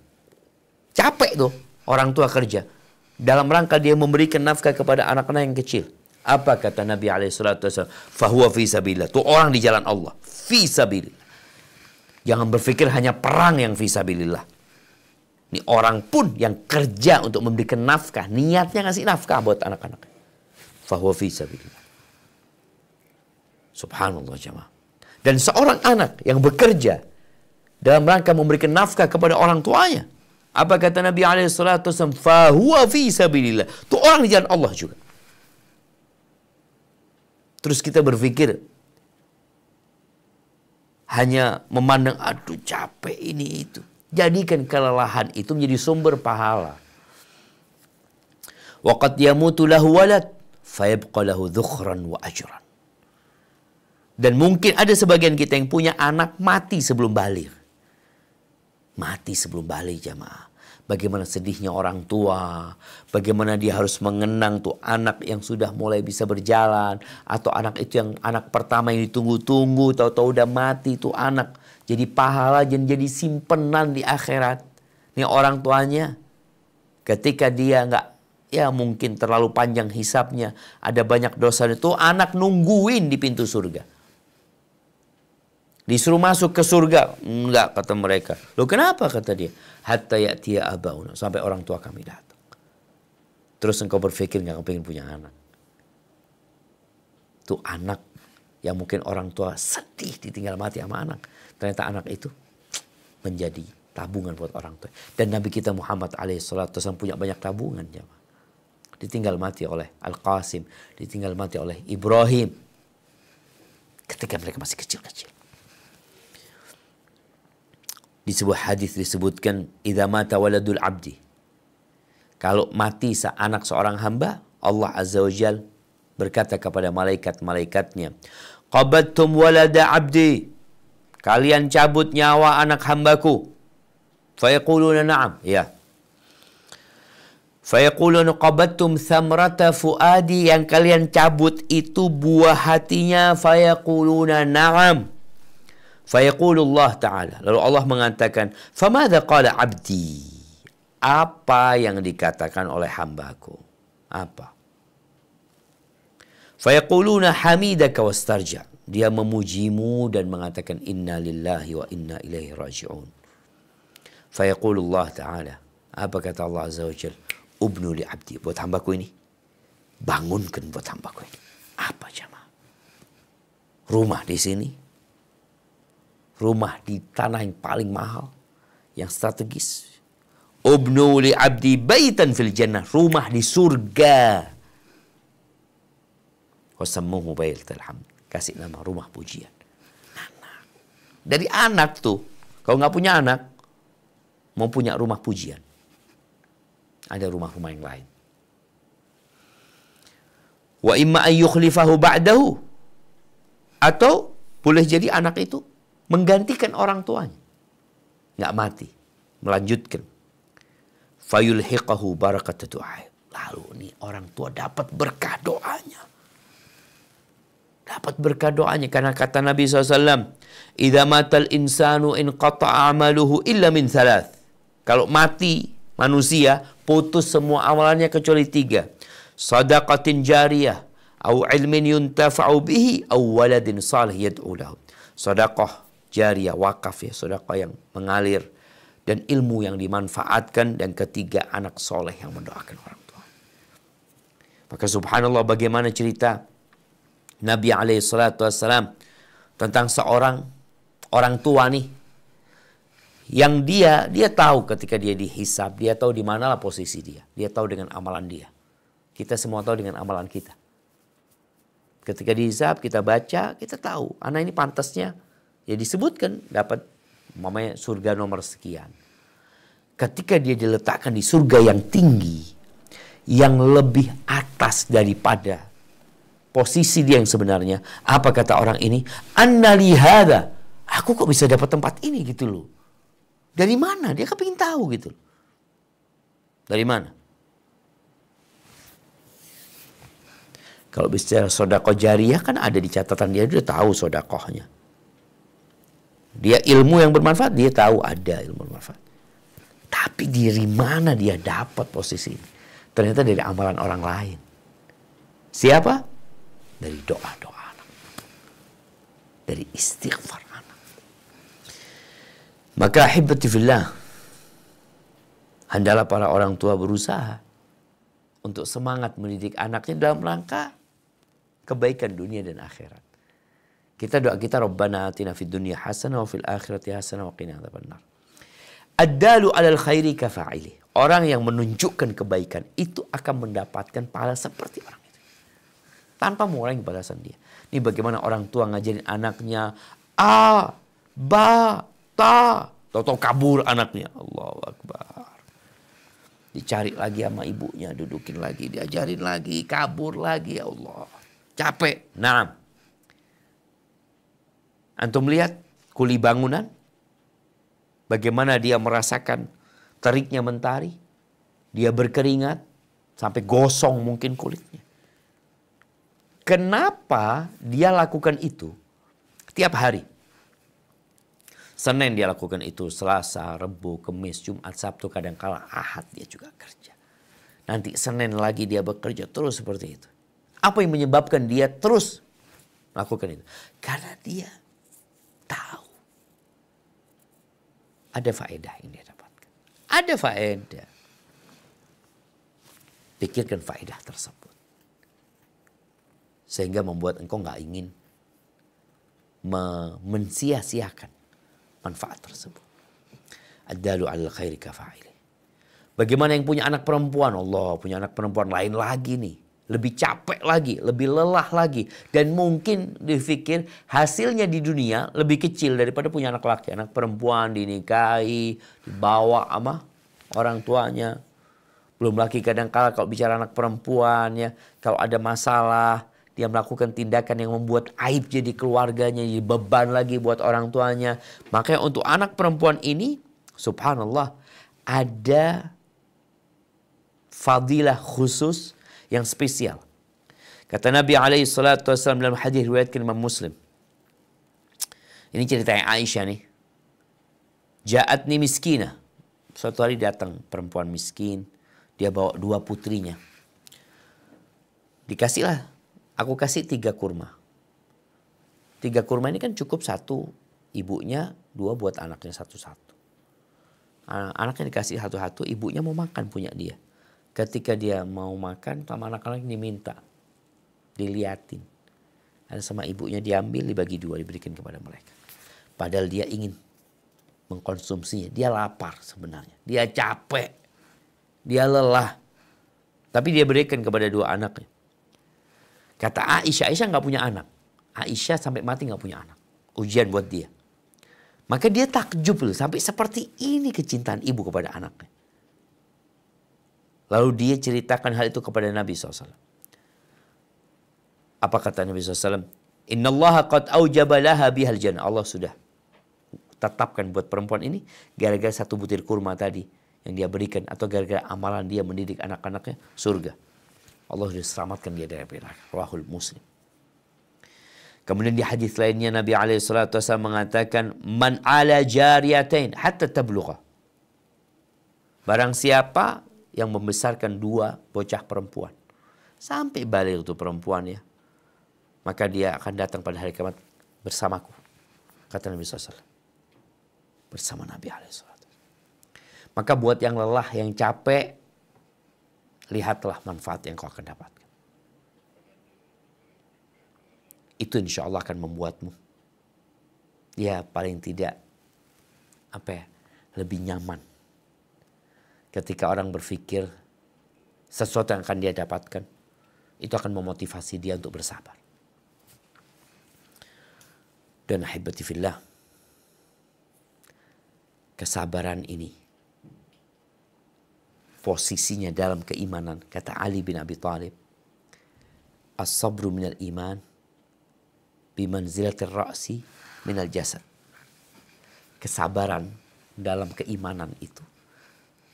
Capek tuh orang tua kerja. Dalam rangka dia memberikan nafkah kepada anak-anak yang kecil. Apa kata Nabi SAW? Fahuwa fi sabilillah. Itu orang di jalan Allah. Fi sabilillah. Jangan berpikir hanya perang yang fi sabilillah. Ini orang pun yang kerja untuk memberikan nafkah. Niatnya ngasih nafkah buat anak-anak. Fahuwa fi sabilillah. Subhanallah jamaah. Dan seorang anak yang bekerja dalam rangka memberikan nafkah kepada orang tuanya. Apa kata Nabi SAW? Fahuwa fi sabilillah. Itu orang di jalan Allah juga. Terus kita berpikir hanya memandang aduh capek ini itu. Jadikan kelelahan itu menjadi sumber pahala. Wa qad yamutu lahu walad fayabqa lahu dhukhran wa ajran. Dan mungkin ada sebagian kita yang punya anak mati sebelum balik. Mati sebelum balik jamaah. Bagaimana sedihnya orang tua. Bagaimana dia harus mengenang tuh anak yang sudah mulai bisa berjalan. Atau anak itu yang anak pertama yang ditunggu-tunggu. Tahu-tahu udah mati tuh anak. Jadi pahala dan jadi simpenan di akhirat. Ini orang tuanya. Ketika dia nggak, ya mungkin terlalu panjang hisapnya. Ada banyak dosa itu. Anak nungguin di pintu surga. Disuruh masuk ke surga. Enggak, kata mereka. Loh kenapa, kata dia? Hatta ya'tiya abauna. Sampai orang tua kami datang. Terus engkau berpikir enggak pengen punya anak. Tuh anak yang mungkin orang tua sedih ditinggal mati sama anak. Ternyata anak itu menjadi tabungan buat orang tua. Dan Nabi kita Muhammad SAW punya banyak tabungan. Ditinggal mati oleh Al-Qasim. Ditinggal mati oleh Ibrahim. Ketika mereka masih kecil-kecil. Di sebuah hadis disebutkan idza mata waladul abdi. Kalau mati anak seorang hamba, Allah Azza wa Jal berkata kepada malaikat-malaikatnya, "Qabadtum walada abdi." Kalian cabut nyawa anak hambaku. Fayaquluna na'am. Ya. Fayaquluna qabadtum thamrata fuadi. Yang kalian cabut itu buah hatinya. Fayaquluna na'am. Fayaqulullah ta'ala. Lalu Allah mengatakan, famadha qala abdi. Apa yang dikatakan oleh hambaku? Apa? Fayaquluna hamidaka wastarja. Dia memujimu dan mengatakan inna lillahi wa inna ilaihi raji'un. Fayaqulullah ta'ala. Apa kata Allah Azza wa Jal? Ubnu li abdi. Buat hambaku ini. Bangunkan buat hambaku ini. Apa jamaah? Rumah di sini. Rumah di tanah yang paling mahal, yang strategis. Ubnu li abdi baitan fil jannah. Rumah di surga. Wasammuhu baitul hamd. Kasih nama rumah pujian. Anak. Dari anak tuh. Kalau nggak punya anak, mau punya rumah pujian. Ada rumah-rumah yang lain. Wa imma an yukhlifahu ba'dahu. Atau boleh jadi anak itu menggantikan orang tuanya. Nggak mati. Melanjutkan. Fayulhiqahu barakata du'a. Lalu nih orang tua dapat berkah doanya. Dapat berkah doanya. Karena kata Nabi SAW. Idza matal insanu inqata'a amaluhu illa min thalath. Kalau mati manusia, putus semua amalannya kecuali 3. Sadaqatin jariyah. Au ilmin yuntafa'u bihi. Au waladin salih yad'u lahu. Sadaqah jariyah, wakaf ya, sedekah yang mengalir, dan ilmu yang dimanfaatkan, dan ketiga anak soleh yang mendoakan orang tua. Maka subhanallah bagaimana cerita Nabi SAW tentang seorang orang tua nih Yang dia tahu ketika dia dihisab, dia tahu di manalah posisi dia. Dia tahu dengan amalan dia. Kita semua tahu dengan amalan kita. Ketika dihisab, kita baca, kita tahu. Anak ini pantasnya, ya disebutkan dapat namanya surga nomor sekian. Ketika dia diletakkan di surga yang tinggi, yang lebih atas daripada posisi dia yang sebenarnya. Apa kata orang ini? Anna lihada. Aku kok bisa dapat tempat ini gitu loh. Dari mana? Dia kepingin tahu gitu. Dari mana? Kalau bicara sodakoh jariyah kan ada di catatan dia tahu sodakohnya. Dia ilmu yang bermanfaat, dia tahu ada ilmu bermanfaat. Tapi dari mana dia dapat posisi ini? Ternyata dari amalan orang lain. Siapa? Dari doa-doa anak. Dari istighfar anak. Maka ahibati fillah, hendaklah para orang tua berusaha untuk semangat mendidik anaknya dalam rangka kebaikan dunia dan akhirat. Kita doa kita, Rabbana atina fid dunya hasanah wa fil akhirati hasanah wa qina adzabannar. Ad-dalu 'alal khairi kafa'ili. Orang yang menunjukkan kebaikan itu akan mendapatkan pahala seperti orang itu. Tanpa mengurangi balasan dia. Ini bagaimana orang tua ngajarin anaknya A, Ba, Ta. Tahu-tahu kabur anaknya. Allahu Akbar. Dicari lagi sama ibunya, dudukin lagi, diajarin lagi, kabur lagi, ya Allah. Capek. Nah. Antum lihat kuli bangunan. Bagaimana dia merasakan teriknya mentari. Dia berkeringat sampai gosong mungkin kulitnya. Kenapa dia lakukan itu tiap hari? Senin dia lakukan itu, Selasa, Rabu, Kamis, Jumat, Sabtu, kadangkala Ahad dia juga kerja. Nanti Senin lagi dia bekerja terus seperti itu. Apa yang menyebabkan dia terus lakukan itu? Karena dia tahu ada faedah yang dia dapatkan. Ada faedah. Pikirkan faedah tersebut. Sehingga membuat engkau nggak ingin mensia-siakan manfaat tersebut. Ad-dalu 'alal khairi kafa'ili. Bagaimana yang punya anak perempuan? Allah punya anak perempuan lain lagi nih. Lebih capek lagi, lebih lelah lagi. Dan mungkin dipikir hasilnya di dunia lebih kecil daripada punya anak laki. Anak perempuan dinikahi, dibawa sama orang tuanya. Belum lagi kadang-kala kalau bicara anak perempuan ya, kalau ada masalah, dia melakukan tindakan yang membuat aib jadi keluarganya, jadi beban lagi buat orang tuanya. Makanya untuk anak perempuan ini, subhanallah, ada fadilah khusus yang spesial. Kata Nabi SAW dalam hadis riwayatkan Imam Muslim. Ini ceritanya Aisyah nih. Ja'atni miskina. Suatu hari datang perempuan miskin. Dia bawa 2 putrinya. Dikasihlah. Aku kasih 3 kurma. 3 kurma ini kan cukup 1 ibunya, 2 buat anaknya satu-satu. Anaknya dikasih satu-satu, ibunya mau makan punya dia. Ketika dia mau makan sama anak-anak diminta. Diliatin. Ada sama ibunya diambil, dibagi 2, diberikan kepada mereka. Padahal dia ingin mengkonsumsinya. Dia lapar sebenarnya. Dia capek. Dia lelah. Tapi dia berikan kepada 2 anaknya. Kata Aisyah nggak punya anak. Aisyah sampai mati nggak punya anak. Ujian buat dia. Maka dia takjub loh, sampai seperti ini kecintaan ibu kepada anaknya. Lalu dia ceritakan hal itu kepada Nabi SAW. Apa kata Nabi SAW? Inna Allah qad aujaba laha bihal jannah. Allah sudah tetapkan buat perempuan ini gara-gara 1 butir kurma tadi yang dia berikan, atau gara-gara amalan dia mendidik anak-anaknya, surga. Allah sudah selamatkan dia dari neraka. Rawahul Muslim. Kemudian di hadis lainnya Nabi SAW mengatakan, man ala jariyatain hatta tablugha. Barang siapa yang membesarkan 2 bocah perempuan sampai balik itu perempuan ya, maka dia akan datang pada hari kiamat bersamaku. Kata Nabi SAW. Bersama Nabi SAW. Maka buat yang lelah, yang capek, lihatlah manfaat yang kau akan dapatkan. Itu insya Allah akan membuatmu, ya paling tidak lebih nyaman ketika orang berpikir sesuatu yang akan dia dapatkan itu akan memotivasi dia untuk bersabar. Dan ahibati fillah, kesabaran ini posisinya dalam keimanan. Kata Ali bin Abi Thalib, as-sabru minal iman bimanzilatir ra'si minal jasad. Kesabaran dalam keimanan itu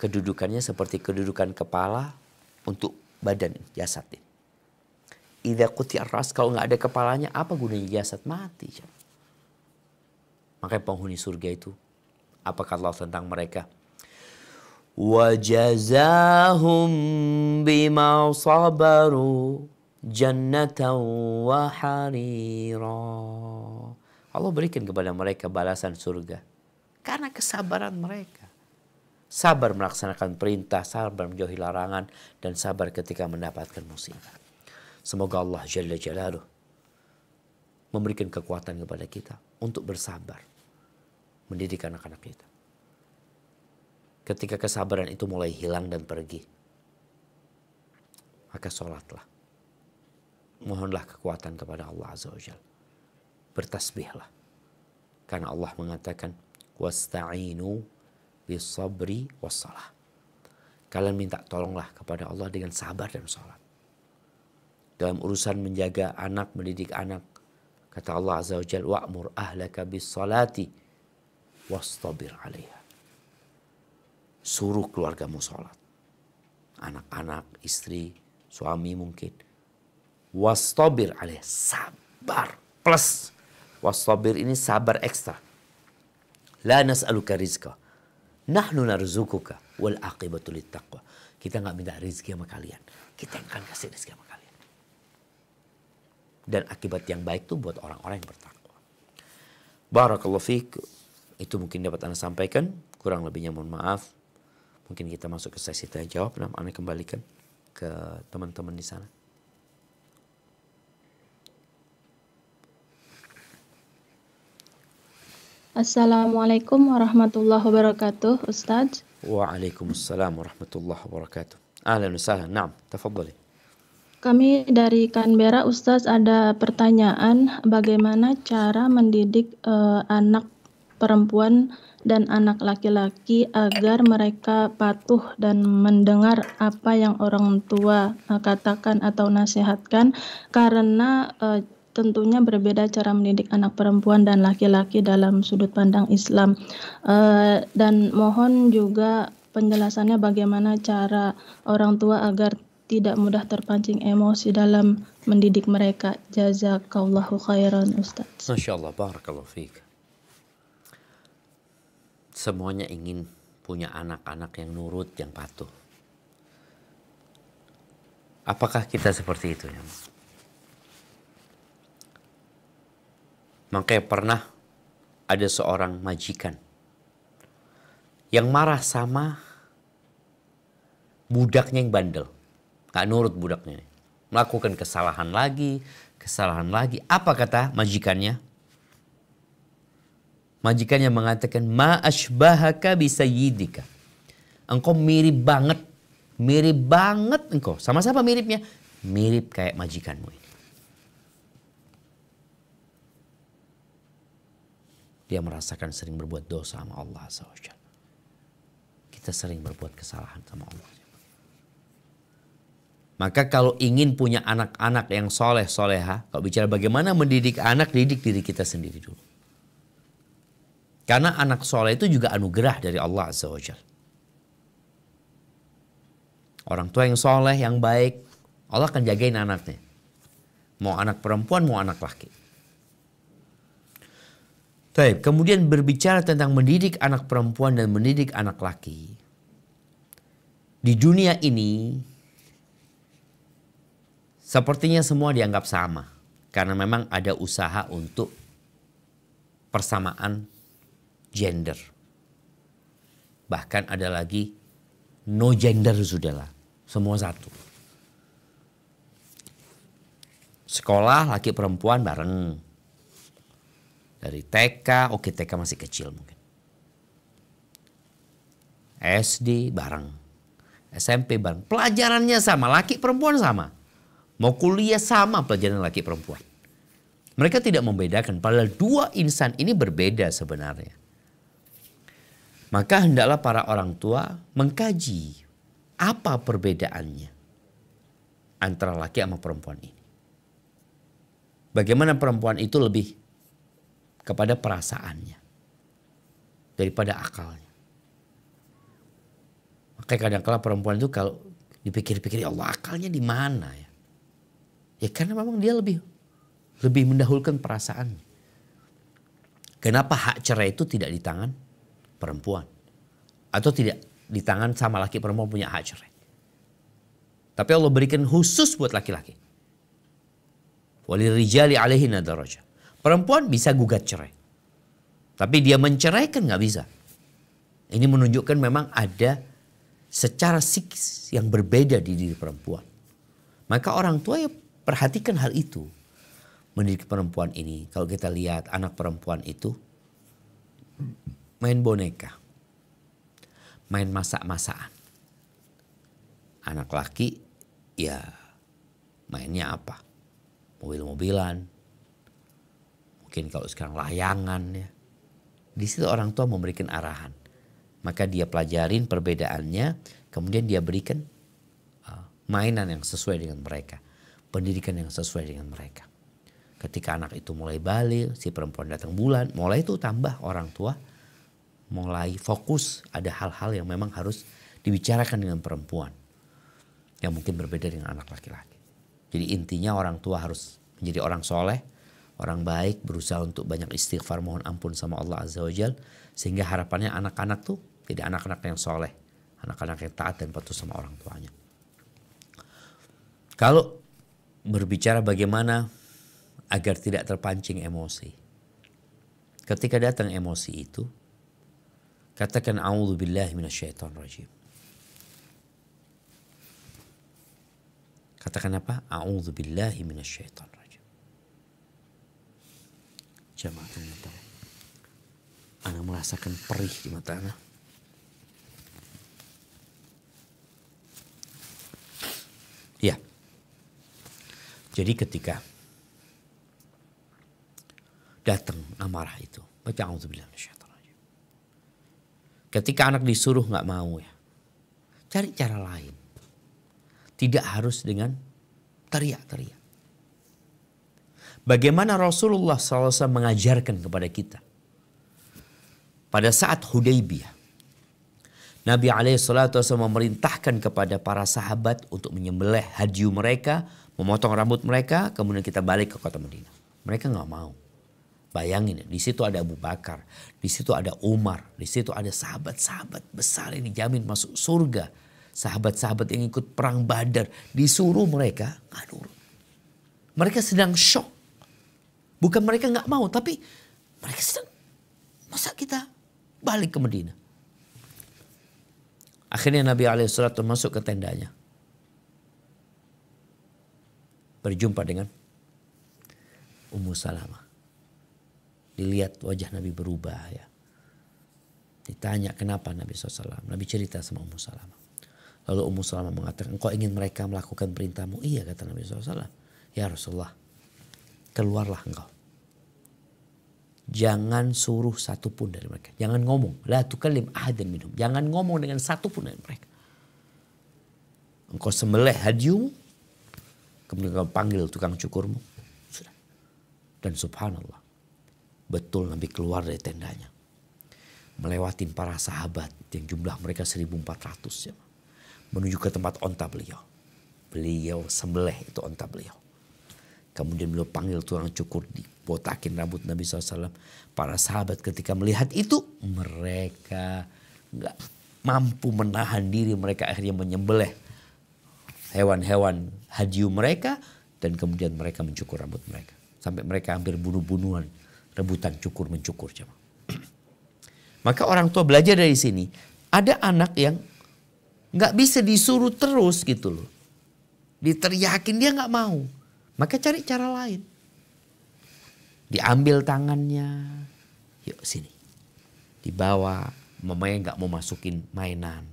kedudukannya seperti kedudukan kepala untuk badan jasad ini. Idza quti'ar ras, kalau nggak ada kepalanya apa gunanya jasad? Mati. Makanya penghuni surga itu, apa kata Allah tentang mereka? Wa jazahum bima sabaru jannatan wa harira. Allah berikan kepada mereka balasan surga karena kesabaran mereka. Sabar melaksanakan perintah, sabar menjauhi larangan, dan sabar ketika mendapatkan musibah. Semoga Allah Jalla Jalaluh memberikan kekuatan kepada kita untuk bersabar mendidik anak-anak kita. Ketika kesabaran itu mulai hilang dan pergi, maka sholatlah. Mohonlah kekuatan kepada Allah Azza wa Jalla. Bertasbihlah. Karena Allah mengatakan, wasta'inu bisabri wassalah. Kalian minta tolonglah kepada Allah dengan sabar dan sholat. Dalam urusan menjaga anak, mendidik anak, kata Allah Azza wa Jalla, wa'mur ahlaka bis salati wastabir alaiha. Suruh keluargamu sholat. Anak-anak, istri, suami mungkin. Wastabir alaiha. Sabar. Plus. Wastabir ini sabar ekstra. La nas'aluka rizqa. Nahnu narzukuka. Wal aqibatu littaqwa. Kita nggak minta rizki sama kalian. Kita yang akan kasih rizki sama kalian. Dan akibat yang baik itu buat orang-orang yang bertakwa. Barakallahu fiik. Itu mungkin dapat Anda sampaikan. Kurang lebihnya mohon maaf. Mungkin kita masuk ke sesi tanya jawab. Nah, Anda kembalikan ke teman-teman di sana. Assalamualaikum warahmatullahi wabarakatuh, Ustaz. Waalaikumsalam warahmatullahi wabarakatuh. Ahlan wa sahlan. Naam, tafadhali. Kami dari Canberra, Ustaz, ada pertanyaan bagaimana cara mendidik anak perempuan dan anak laki-laki agar mereka patuh dan mendengar apa yang orang tua katakan atau nasihatkan, karena tentunya berbeda cara mendidik anak perempuan dan laki-laki dalam sudut pandang Islam. Dan mohon juga penjelasannya bagaimana cara orang tua agar tidak mudah terpancing emosi dalam mendidik mereka. Jazakallahu khairan, Ustaz. Masya Allah, barakallahu fiik. Semuanya ingin punya anak-anak yang nurut, yang patuh. Apakah kita seperti itu ya? Makanya pernah ada seorang majikan yang marah sama budaknya yang bandel. Gak nurut budaknya. Melakukan kesalahan lagi. Apa kata majikannya? Majikannya mengatakan, ma ashbahaka bisayyidika. Engkau mirip banget engkau. Sama siapa miripnya? Mirip kayak majikanmu ini. Dia merasakan sering berbuat dosa sama Allah SWT. Kita sering berbuat kesalahan sama Allah. Maka kalau ingin punya anak-anak yang soleh, soleha, kalau bicara bagaimana mendidik anak, didik diri kita sendiri dulu. Karena anak soleh itu juga anugerah dari Allah Azza wa Jalla. Orang tua yang soleh, yang baik, Allah akan jagain anaknya. Mau anak perempuan, mau anak laki. Baik, kemudian berbicara tentang mendidik anak perempuan dan mendidik anak laki. Di dunia ini, sepertinya semua dianggap sama. Karena memang ada usaha untuk persamaan gender. Bahkan ada lagi no gender, sudahlah. Semua satu. Sekolah laki perempuan bareng. Dari TK, oke TK masih kecil mungkin. SD bareng, SMP bareng. Pelajarannya sama, laki perempuan sama. Mau kuliah sama pelajaran laki perempuan. Mereka tidak membedakan, padahal dua insan ini berbeda sebenarnya. Maka hendaklah para orang tua mengkaji apa perbedaannya antara laki sama perempuan ini. Bagaimana perempuan itu lebih kepada perasaannya daripada akalnya. Makanya kadang-kala perempuan itu kalau dipikir-pikir, ya Allah, akalnya di mana ya? Ya karena memang dia lebih mendahulukan perasaannya. Kenapa hak cerai itu tidak di tangan perempuan? Atau tidak di tangan sama laki, perempuan punya hak cerai. Tapi Allah berikan khusus buat laki-laki. Walirijali alaihinna darajah. Perempuan bisa gugat cerai. Tapi dia menceraikan nggak bisa. Ini menunjukkan memang ada secara psikis yang berbeda di diri perempuan. Maka orang tua ya perhatikan hal itu. Mendidik perempuan ini, kalau kita lihat anak perempuan itu main boneka, main masak-masakan. Anak laki ya mainnya apa? Mobil-mobilan. Mungkin kalau sekarang layangan ya. Di situ orang tua memberikan arahan. Maka dia pelajarin perbedaannya, kemudian dia berikan mainan yang sesuai dengan mereka. Pendidikan yang sesuai dengan mereka. Ketika anak itu mulai balik, si perempuan datang bulan, mulai itu tambah orang tua mulai fokus, ada hal-hal yang memang harus dibicarakan dengan perempuan. Yang mungkin berbeda dengan anak laki-laki. Jadi intinya orang tua harus menjadi orang soleh, orang baik, berusaha untuk banyak istighfar, mohon ampun sama Allah Azza wa Jal. Sehingga harapannya anak-anak tuh jadi anak-anak yang soleh. Anak-anak yang taat dan patuh sama orang tuanya. Kalau berbicara bagaimana agar tidak terpancing emosi. Ketika datang emosi itu, katakan a'udzubillahi minasyaitonirrajim. Katakan apa? A'udzubillahi minasyaitonirrajim. Jamaah mata. Ana merasakan perih di mata ana. Ya. Jadi ketika datang amarah itu, baca a'udzubillahi minasyaitonirrajim. Ketika anak disuruh nggak mau ya, cari cara lain. Tidak harus dengan teriak-teriak. Bagaimana Rasulullah SAW mengajarkan kepada kita. Pada saat Hudaybiyah, Nabi SAW memerintahkan kepada para sahabat untuk menyembelih hadyu mereka, memotong rambut mereka, kemudian kita balik ke kota Madinah. Mereka nggak mau. Bayangin, di situ ada Abu Bakar, di situ ada Umar, di situ ada sahabat-sahabat besar yang dijamin masuk surga. Sahabat-sahabat yang ikut perang Badar, disuruh mereka nggak nurut. Mereka sedang shock. Bukan mereka nggak mau, tapi mereka sedang, masa kita balik ke Madinah. Akhirnya Nabi SAW masuk ke tendanya. Berjumpa dengan Ummu Salamah. Dilihat wajah Nabi berubah ya. Ditanya kenapa Nabi SAW. Nabi cerita sama Ummu Salamah. Lalu Ummu Salamah mengatakan, engkau ingin mereka melakukan perintahmu? Iya, kata Nabi SAW. Ya Rasulullah, keluarlah engkau. Jangan suruh satupun dari mereka. Jangan ngomong. La tukallim ahadan minhum. Jangan ngomong dengan satupun dari mereka. Engkau sembelih hadyumu. Kemudian engkau panggil tukang cukurmu. Sudah. Dan subhanallah. Betul Nabi keluar dari tendanya. Melewatin para sahabat yang jumlah mereka 1.400. Ya. Menuju ke tempat onta beliau. Beliau sembelih itu onta beliau. Kemudian beliau panggil tukang cukur, dibotakin rambut Nabi SAW. Para sahabat ketika melihat itu, mereka gak mampu menahan diri. Mereka akhirnya menyembelih hewan-hewan hadyu mereka. Dan kemudian mereka mencukur rambut mereka. Sampai mereka hampir bunuh-bunuhan, rebutan cukur mencukur. Maka orang tua belajar dari sini. Ada anak yang gak bisa disuruh terus gitu loh. Diteriakin dia gak mau. Maka cari cara lain. Diambil tangannya. Yuk sini. Dibawa mamanya nggak mau masukin mainan.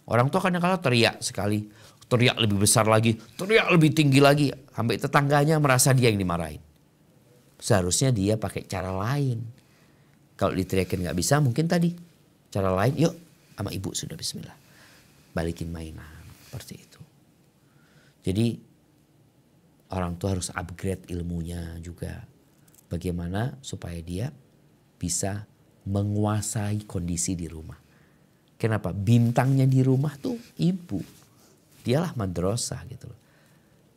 Orang tua kadang-kadang teriak sekali, teriak lebih besar lagi, teriak lebih tinggi lagi, sampai tetangganya merasa dia yang dimarahin. Seharusnya dia pakai cara lain. Kalau diteriakin nggak bisa, mungkin tadi cara lain, yuk sama ibu sudah bismillah, balikin mainan, seperti itu. Jadi orang tua harus upgrade ilmunya juga. Bagaimana supaya dia bisa menguasai kondisi di rumah. Kenapa? Bintangnya di rumah tuh ibu. Dialah madrasah gitu loh.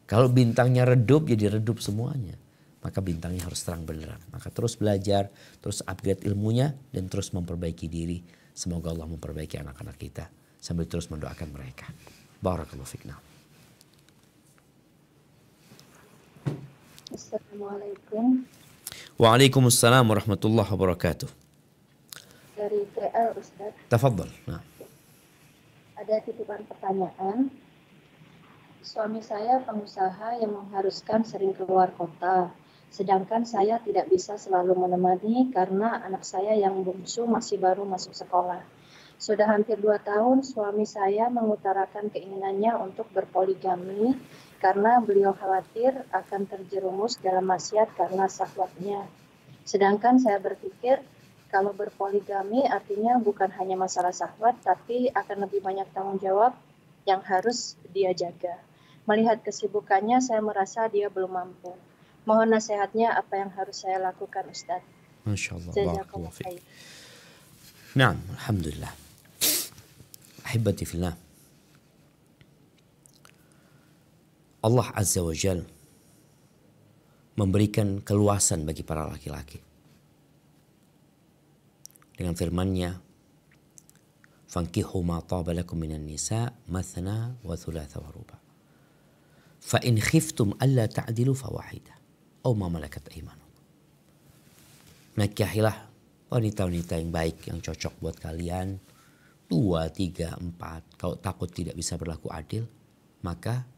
Kalau bintangnya redup, jadi redup semuanya. Maka bintangnya harus terang benderang. Maka terus belajar, terus upgrade ilmunya, dan terus memperbaiki diri. Semoga Allah memperbaiki anak-anak kita. Sambil terus mendoakan mereka. Barakallahu fikna. Assalamualaikum. Waalaikumsalam warahmatullahi wabarakatuh. Dari TL Ustaz. Tafadhal. Nah. Ada titipan pertanyaan. Suami saya pengusaha yang mengharuskan sering keluar kota. Sedangkan saya tidak bisa selalu menemani karena anak saya yang bungsu masih baru masuk sekolah. Sudah hampir 2 tahun suami saya mengutarakan keinginannya untuk berpoligami karena beliau khawatir akan terjerumus dalam maksiat karena syahwatnya. Sedangkan saya berpikir kalau berpoligami artinya bukan hanya masalah syahwat tapi akan lebih banyak tanggung jawab yang harus dia jaga. Melihat kesibukannya saya merasa dia belum mampu. Mohon nasihatnya apa yang harus saya lakukan Ustaz. Masya Allah. Jazakallah khair. Naam, alhamdulillah. Ahibati fillah. Allah Azza wa Jal memberikan keluasan bagi para laki-laki. Dengan firman-Nya, "Fankihu ma taba lakum minan nisa mathna wa thulatha wa ruba. Fa in khiftum alla ta'dilu fawahidah aw ma malakat aymanukum." Nikahilah wanita-wanita yang baik, yang cocok buat kalian. 2, 3, 4. Kalau takut tidak bisa berlaku adil, maka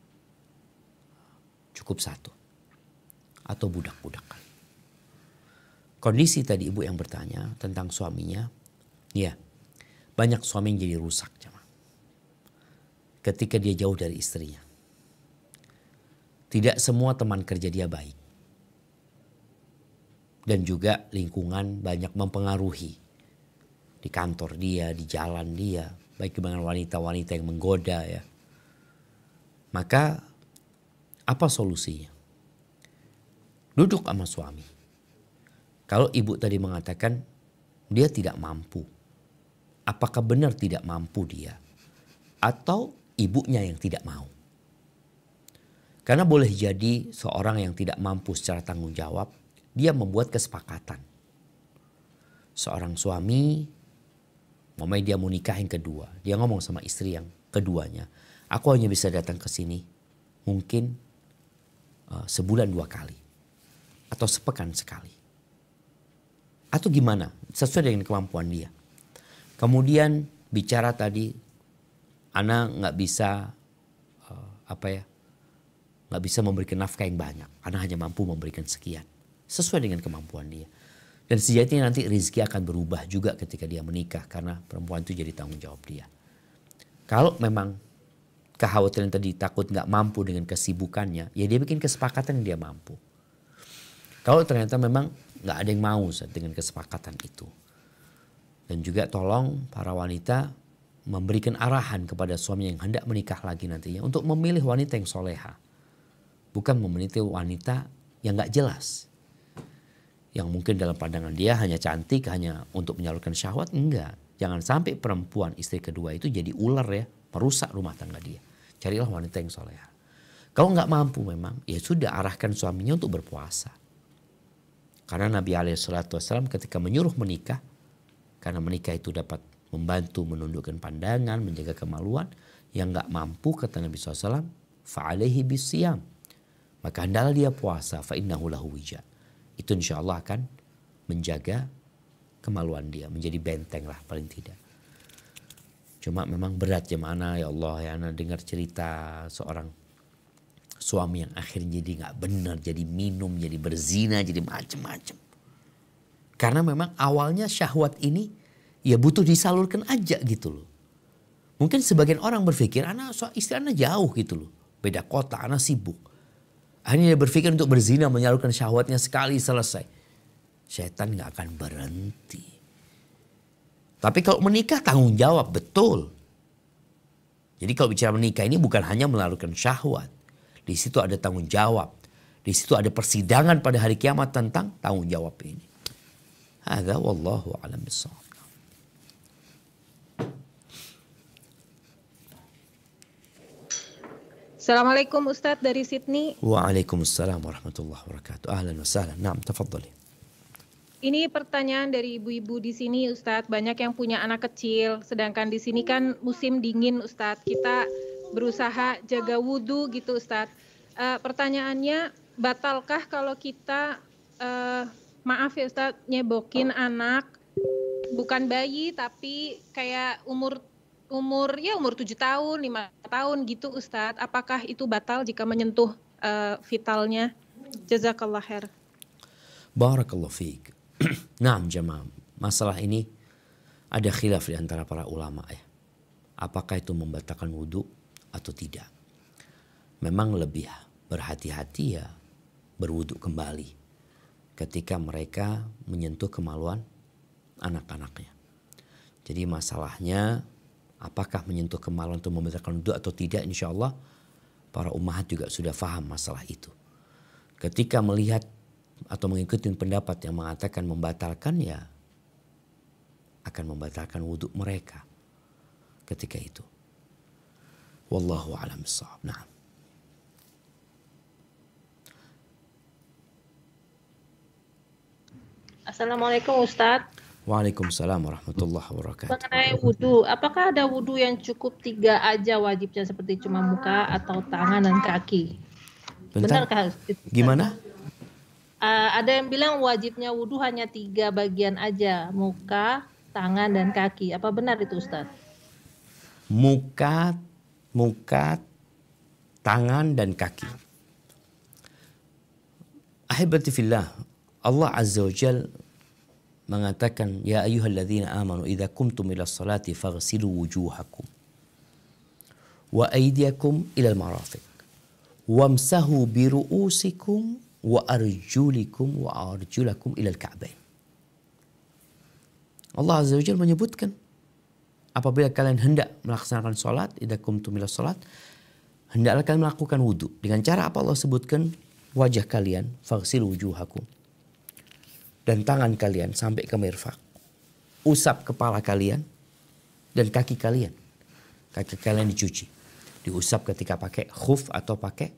cukup 1. Atau budak-budak. Kondisi tadi ibu yang bertanya tentang suaminya. Ya, banyak suami yang jadi rusak. Ketika dia jauh dari istrinya. Tidak semua teman kerja dia baik. Dan juga lingkungan banyak mempengaruhi. Di kantor dia, di jalan dia. Baik dengan wanita-wanita yang menggoda ya. Maka apa solusinya? Duduk sama suami. Kalau ibu tadi mengatakan dia tidak mampu. Apakah benar tidak mampu dia? Atau ibunya yang tidak mau? Karena boleh jadi seorang yang tidak mampu secara tanggung jawab, dia membuat kesepakatan. Seorang suami, mamanya dia mau nikah yang kedua. Dia ngomong sama istri yang keduanya, aku hanya bisa datang ke sini mungkin sebulan 2 kali. Atau sepekan sekali. Atau gimana? Sesuai dengan kemampuan dia. Kemudian bicara tadi, Ana nggak bisa nggak bisa memberikan nafkah yang banyak. Ana hanya mampu memberikan sekian. Sesuai dengan kemampuan dia. Dan sejatinya nanti rezeki akan berubah juga ketika dia menikah. Karena perempuan itu jadi tanggung jawab dia. Kalau memang kekhawatiran tadi takut nggak mampu dengan kesibukannya. Ya dia bikin kesepakatan yang dia mampu. Kalau ternyata memang nggak ada yang mau dengan kesepakatan itu. Dan juga tolong para wanita memberikan arahan kepada suami yang hendak menikah lagi nantinya. Untuk memilih wanita yang soleha. Bukan memilih wanita yang nggak jelas. Yang mungkin dalam pandangan dia hanya cantik, hanya untuk menyalurkan syahwat. Enggak. Jangan sampai perempuan istri kedua itu jadi ular ya. Merusak rumah tangga dia. Carilah wanita yang soleha. Kalau nggak mampu memang, ya sudah arahkan suaminya untuk berpuasa. Karena Nabi SAW ketika menyuruh menikah, karena menikah itu dapat membantu menundukkan pandangan, menjaga kemaluan, yang nggak mampu kata Nabi SAW, fa'alaihi bisiyam. Maka hendaklah dia puasa, fa'innahu lahu wija. Itu insya Allah akan menjaga kemaluan dia, menjadi benteng lah paling tidak. Cuma memang berat jemaah, ya Allah ya, Ana dengar cerita seorang suami yang akhirnya jadi nggak benar, jadi minum, jadi berzina, jadi macam-macam. Karena memang awalnya syahwat ini ya butuh disalurkan aja gitu loh. Mungkin sebagian orang berpikir istri anak jauh gitu loh. Beda kota, anak sibuk. Akhirnya dia berpikir untuk berzina, menyalurkan syahwatnya sekali selesai. Setan gak akan berhenti. Tapi kalau menikah tanggung jawab, betul. Jadi kalau bicara menikah ini bukan hanya menyalurkan syahwat. Di situ ada tanggung jawab. Di situ ada persidangan pada hari kiamat tentang tanggung jawab ini. Hadza wallahu a'lam bissawab. Assalamualaikum Ustadz dari Sydney. Waalaikumsalam warahmatullahi wabarakatuh. Ahlan wa sahlan. Naam, tafadhali. Ini pertanyaan dari ibu-ibu di sini Ustadz. Banyak yang punya anak kecil. Sedangkan di sini kan musim dingin Ustadz. Kita berusaha jaga wudhu gitu Ustadz. Pertanyaannya, batalkah kalau kita, maaf ya Ustadz, nyebokin anak, bukan bayi tapi kayak umur 7 tahun, 5 tahun gitu Ustadz. Apakah itu batal jika menyentuh vitalnya? Jazakallah khair. Barakallahu fiik. Naam jamaah, masalah ini ada khilaf di antara para ulama ya. Apakah itu membatalkan wudhu atau tidak? Memang lebih berhati-hati ya berwudhu kembali ketika mereka menyentuh kemaluan anak-anaknya. Jadi masalahnya apakah menyentuh kemaluan itu membatalkan wudhu atau tidak, insya Allah para ummahat juga sudah faham masalah itu. Ketika melihat atau mengikuti pendapat yang mengatakan membatalkan, ya akan membatalkan wudhu mereka ketika itu. Wallahu a'lam bishawab. Nah. Assalamualaikum Ustadz. Waalaikumsalam warahmatullahi wabarakatuh. Mengenai wudhu, apakah ada wudhu yang cukup 3 aja wajibnya seperti cuma muka atau tangan dan kaki? Bentar. Benarkah? Gimana? Ada yang bilang wajibnya wudhu hanya 3 bagian aja, muka, tangan dan kaki. Apa benar itu Ustadz? Muka, tangan dan kaki. Ahibati fillah, Allah Azza wa Jal mengatakan, ya ayyuhalladzina amanu idza kumtum ila salati faghsilu wujuhakum wa aydiyakum ila al-marafiq wamsahu bi ru'usikum wa arjulikum wa arjulakum ila al-ka'bain. Allah Azza wa Jalla menyebutkan, apabila kalian hendak melaksanakan salat, idza kumtum ila salat, hendaklah kalian melakukan wudu. Dengan cara apa Allah sebutkan? Wajah kalian, faghsilu wujuhakum, dan tangan kalian sampai ke mirfaq. Usap kepala kalian dan kaki kalian. Kaki kalian dicuci. Diusap ketika pakai khuf atau pakai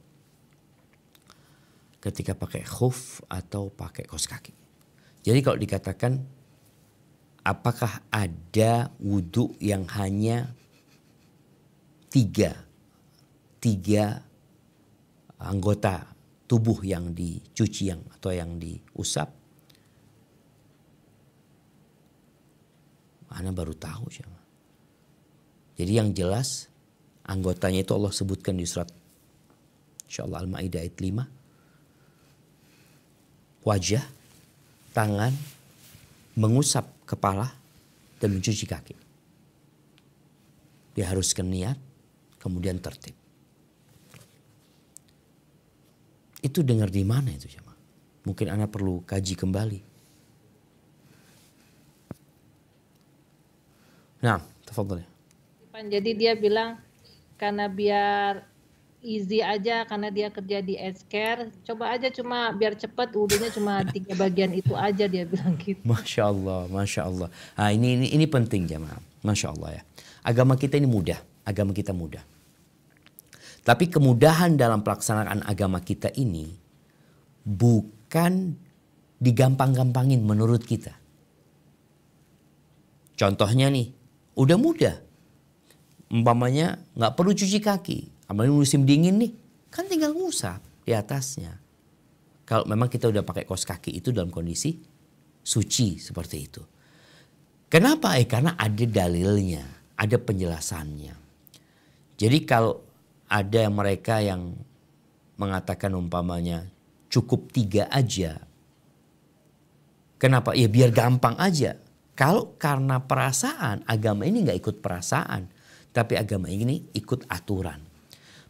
kaos kaki. Jadi kalau dikatakan apakah ada wudhu yang hanya tiga anggota tubuh yang dicuci atau yang diusap? Ana baru tahu siapa. Jadi yang jelas anggotanya itu Allah sebutkan di surat insyaallah Al-Maidah ayat 5. Wajah, tangan, mengusap kepala dan mencuci kaki. Diharuskan niat, kemudian tertib. Itu dengar di mana itu jemaah? Mungkin ana perlu kaji kembali. Nah, tafadhal. Jadi dia bilang karena biar easy aja, karena dia kerja di healthcare, coba aja cuma biar cepat wudhunya cuma 3 bagian itu aja, dia bilang gitu. Masya Allah, Masya Allah. Nah, ini penting jemaah. Masya Allah ya. Agama kita ini mudah, agama kita mudah. Tapi kemudahan dalam pelaksanaan agama kita ini bukan digampang-gampangin menurut kita. Contohnya nih, udah mudah. Umpamanya nggak perlu cuci kaki. Apalagi musim dingin nih, kan tinggal ngusap di atasnya. Kalau memang kita udah pakai kaos kaki itu dalam kondisi suci seperti itu. Kenapa? Karena ada dalilnya, ada penjelasannya. Jadi kalau ada mereka yang mengatakan umpamanya cukup 3 aja. Kenapa? Ya biar gampang aja. Kalau karena perasaan, agama ini nggak ikut perasaan. Tapi agama ini ikut aturan.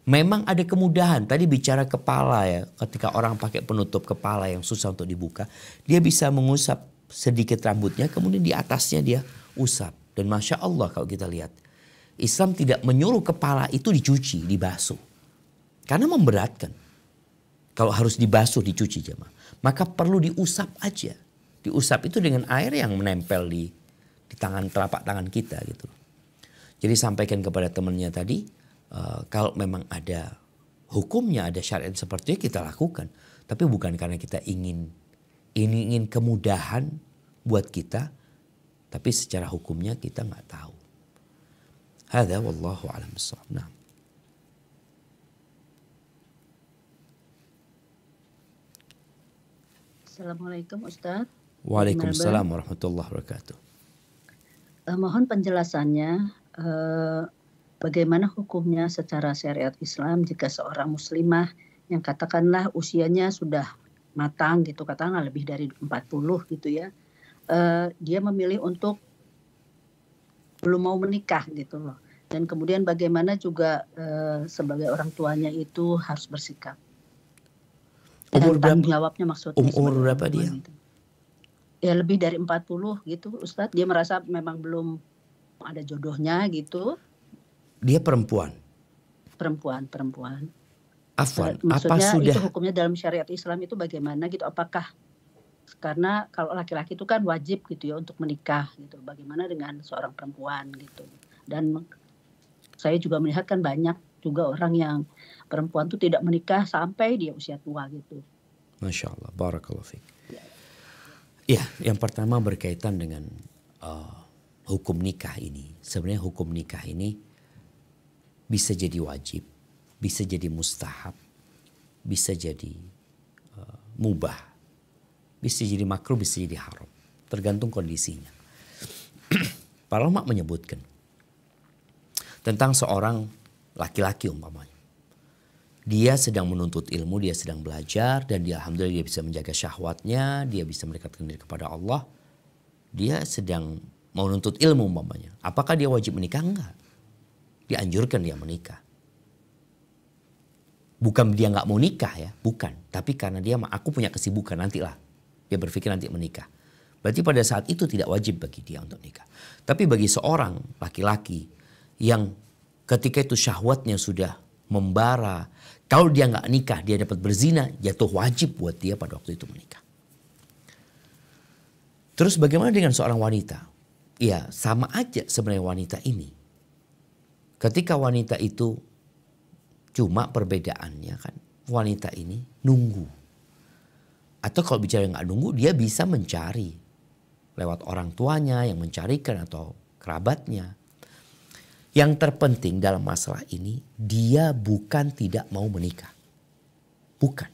Memang ada kemudahan. Tadi bicara kepala ya. Ketika orang pakai penutup kepala yang susah untuk dibuka. Dia bisa mengusap sedikit rambutnya. Kemudian di atasnya dia usap. Dan Masya Allah kalau kita lihat. Islam tidak menyuruh kepala itu dicuci, dibasuh. Karena memberatkan. Kalau harus dibasuh, dicuci jemaah. Maka perlu diusap aja. Diusap itu dengan air yang menempel di tangan, telapak tangan kita gitu. Jadi sampaikan kepada temannya tadi, kalau memang ada hukumnya, ada syariat seperti itu kita lakukan. Tapi bukan karena kita ingin kemudahan buat kita, tapi secara hukumnya kita nggak tahu. Hadza wallahu a'lam bissawab. Nah. Assalamualaikum Ustaz. Waalaikumsalam warahmatullahi wabarakatuh. Mohon penjelasannya. Bagaimana hukumnya secara syariat Islam jika seorang muslimah yang katakanlah usianya sudah matang gitu, katakanlah lebih dari 40 gitu ya, dia memilih untuk belum mau menikah gitu loh, dan kemudian bagaimana juga sebagai orang tuanya itu harus bersikap. Umur tanggung berapa? Jawabnya maksudnya. Umur berapa dia? Gitu. Ya lebih dari 40 gitu Ustadz, dia merasa memang belum ada jodohnya gitu. Dia perempuan. Perempuan. Afwan, apa Maksudnya sudah itu hukumnya dalam syariat Islam itu bagaimana gitu? Apakah karena kalau laki-laki itu kan wajib gitu ya untuk menikah gitu. Bagaimana dengan seorang perempuan gitu? Dan saya juga melihat kan banyak juga orang yang perempuan itu tidak menikah sampai dia usia tua gitu. Masya Allah, barakallahu fiik. Ya, yang pertama berkaitan dengan hukum nikah ini. Sebenarnya hukum nikah ini bisa jadi wajib, bisa jadi mustahab, bisa jadi mubah, bisa jadi makruh, bisa jadi haram. Tergantung kondisinya. Para ulama menyebutkan tentang seorang laki-laki umpamanya. Dia sedang menuntut ilmu, dia sedang belajar, dan dia alhamdulillah dia bisa menjaga syahwatnya, dia bisa mendekatkan diri kepada Allah. Dia sedang mau nuntut ilmu umpamanya. Apakah dia wajib menikah? Enggak. Dianjurkan dia menikah. Bukan dia nggak mau nikah ya, bukan. Tapi karena dia, aku punya kesibukan nantilah. Dia berpikir nanti menikah. Berarti pada saat itu tidak wajib bagi dia untuk nikah. Tapi bagi seorang laki-laki yang ketika itu syahwatnya sudah membara, kalau dia nggak nikah, dia dapat berzina, jatuh wajib buat dia pada waktu itu menikah. Terus bagaimana dengan seorang wanita? Ya sama aja sebenarnya wanita ini. Ketika wanita itu, cuma perbedaannya kan wanita ini nunggu. Atau kalau bicara nggak nunggu, dia bisa mencari lewat orang tuanya yang mencarikan atau kerabatnya. Yang terpenting dalam masalah ini, dia bukan tidak mau menikah. Bukan.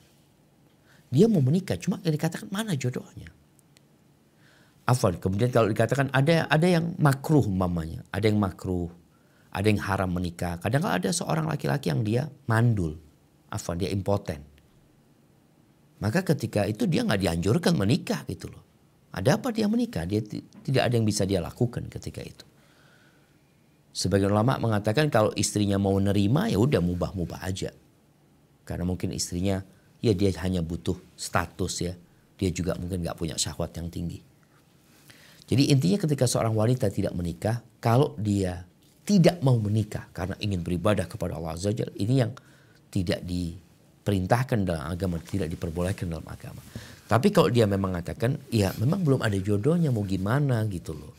Dia mau menikah, cuma yang dikatakan mana jodohnya. Afwan, kemudian kalau dikatakan ada yang makruh umpamanya, ada yang makruh, ada yang haram menikah. Kadang ada seorang laki-laki yang dia mandul, afwan, dia impoten. Maka ketika itu dia nggak dianjurkan menikah gitu loh. Ada apa dia menikah? Dia tidak ada yang bisa dia lakukan ketika itu. Sebagian ulama mengatakan kalau istrinya mau nerima ya udah mubah-mubah aja. Karena mungkin istrinya ya dia hanya butuh status ya. Dia juga mungkin nggak punya syahwat yang tinggi. Jadi intinya ketika seorang wanita tidak menikah, kalau dia tidak mau menikah karena ingin beribadah kepada Allah Azza wa Jalla, ini yang tidak diperintahkan dalam agama, tidak diperbolehkan dalam agama. Tapi kalau dia memang mengatakan, ya memang belum ada jodohnya, mau gimana gitu loh.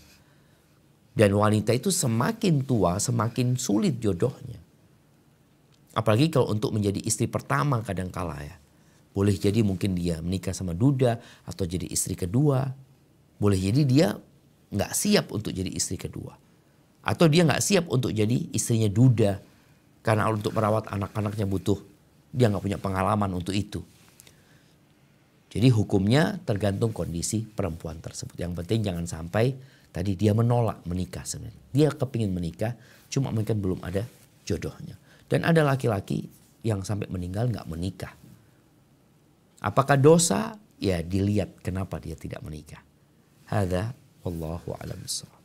Dan wanita itu semakin tua, semakin sulit jodohnya. Apalagi kalau untuk menjadi istri pertama kadangkala ya. Boleh jadi mungkin dia menikah sama duda atau jadi istri kedua. Boleh jadi dia nggak siap untuk jadi istri kedua. Atau dia nggak siap untuk jadi istrinya duda. Karena untuk merawat anak-anaknya butuh, dia nggak punya pengalaman untuk itu. Jadi hukumnya tergantung kondisi perempuan tersebut. Yang penting jangan sampai tadi dia menolak menikah sebenarnya. Dia kepingin menikah, cuma mungkin belum ada jodohnya. Dan ada laki-laki yang sampai meninggal nggak menikah. Apakah dosa? Ya dilihat kenapa dia tidak menikah. Hadza Wallahu a'lam bishawab.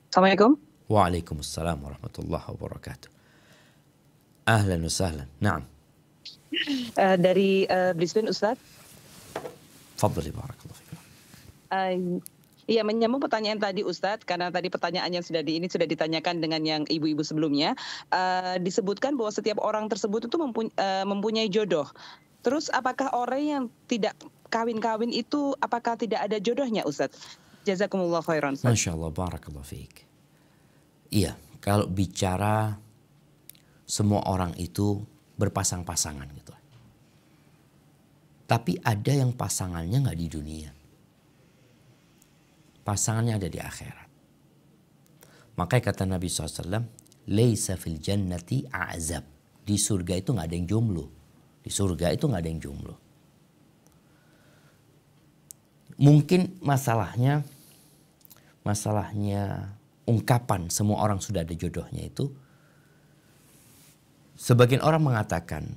Assalamualaikum. Waalaikumsalam warahmatullahi wabarakatuh. Ahlan wa sahlan. Naam. Dari Brisbane, Ustaz. Fadhali barakallahu fikum. Iya, menyambung pertanyaan tadi Ustadz, karena tadi pertanyaan yang sudah ditanyakan dengan yang ibu-ibu sebelumnya, disebutkan bahwa setiap orang tersebut itu mempunyai jodoh. Terus apakah orang yang tidak kawin-kawin itu apakah tidak ada jodohnya Ustadz? Jazakumullah khairan. Masya Allah, barakallahu fiik. Iya, kalau bicara semua orang itu berpasang-pasangan gitu. Tapi ada yang pasangannya nggak di dunia. Pasangannya ada di akhirat. Makanya kata Nabi SAW, Laisa fil jannati a'zab. Di surga itu nggak ada yang jomblo. Di surga itu nggak ada yang jomblo. Mungkin masalahnya ungkapan semua orang sudah ada jodohnya itu, sebagian orang mengatakan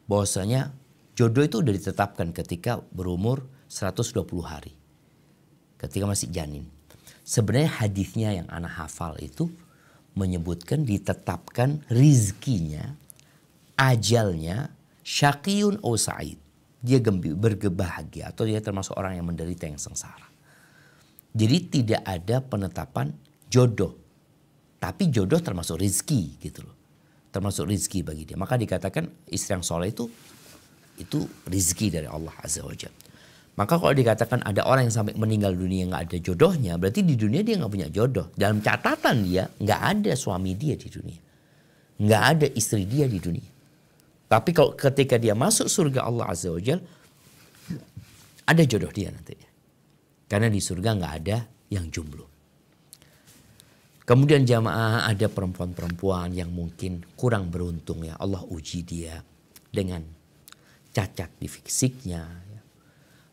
bahwasanya jodoh itu udah ditetapkan ketika berumur 120 hari. Ketika masih janin. Sebenarnya hadisnya yang ana hafal itu menyebutkan ditetapkan rizkinya, ajalnya, syaqiyun aw sa'id. Dia berbahagia atau dia termasuk orang yang menderita yang sengsara. Jadi tidak ada penetapan jodoh. Tapi jodoh termasuk rizki gitu loh. Termasuk rizki bagi dia. Maka dikatakan istri yang soleh itu rizki dari Allah Azza wa Jalla. Maka kalau dikatakan ada orang yang sampai meninggal dunia nggak ada jodohnya, berarti di dunia dia nggak punya jodoh. Dalam catatan dia nggak ada suami dia di dunia, nggak ada istri dia di dunia. Tapi kalau ketika dia masuk surga Allah Azza wa Jalla, ada jodoh dia nantinya. Karena di surga nggak ada yang jomblo. Kemudian jamaah ada perempuan-perempuan yang mungkin kurang beruntung ya. Allah uji dia dengan cacat di fisiknya.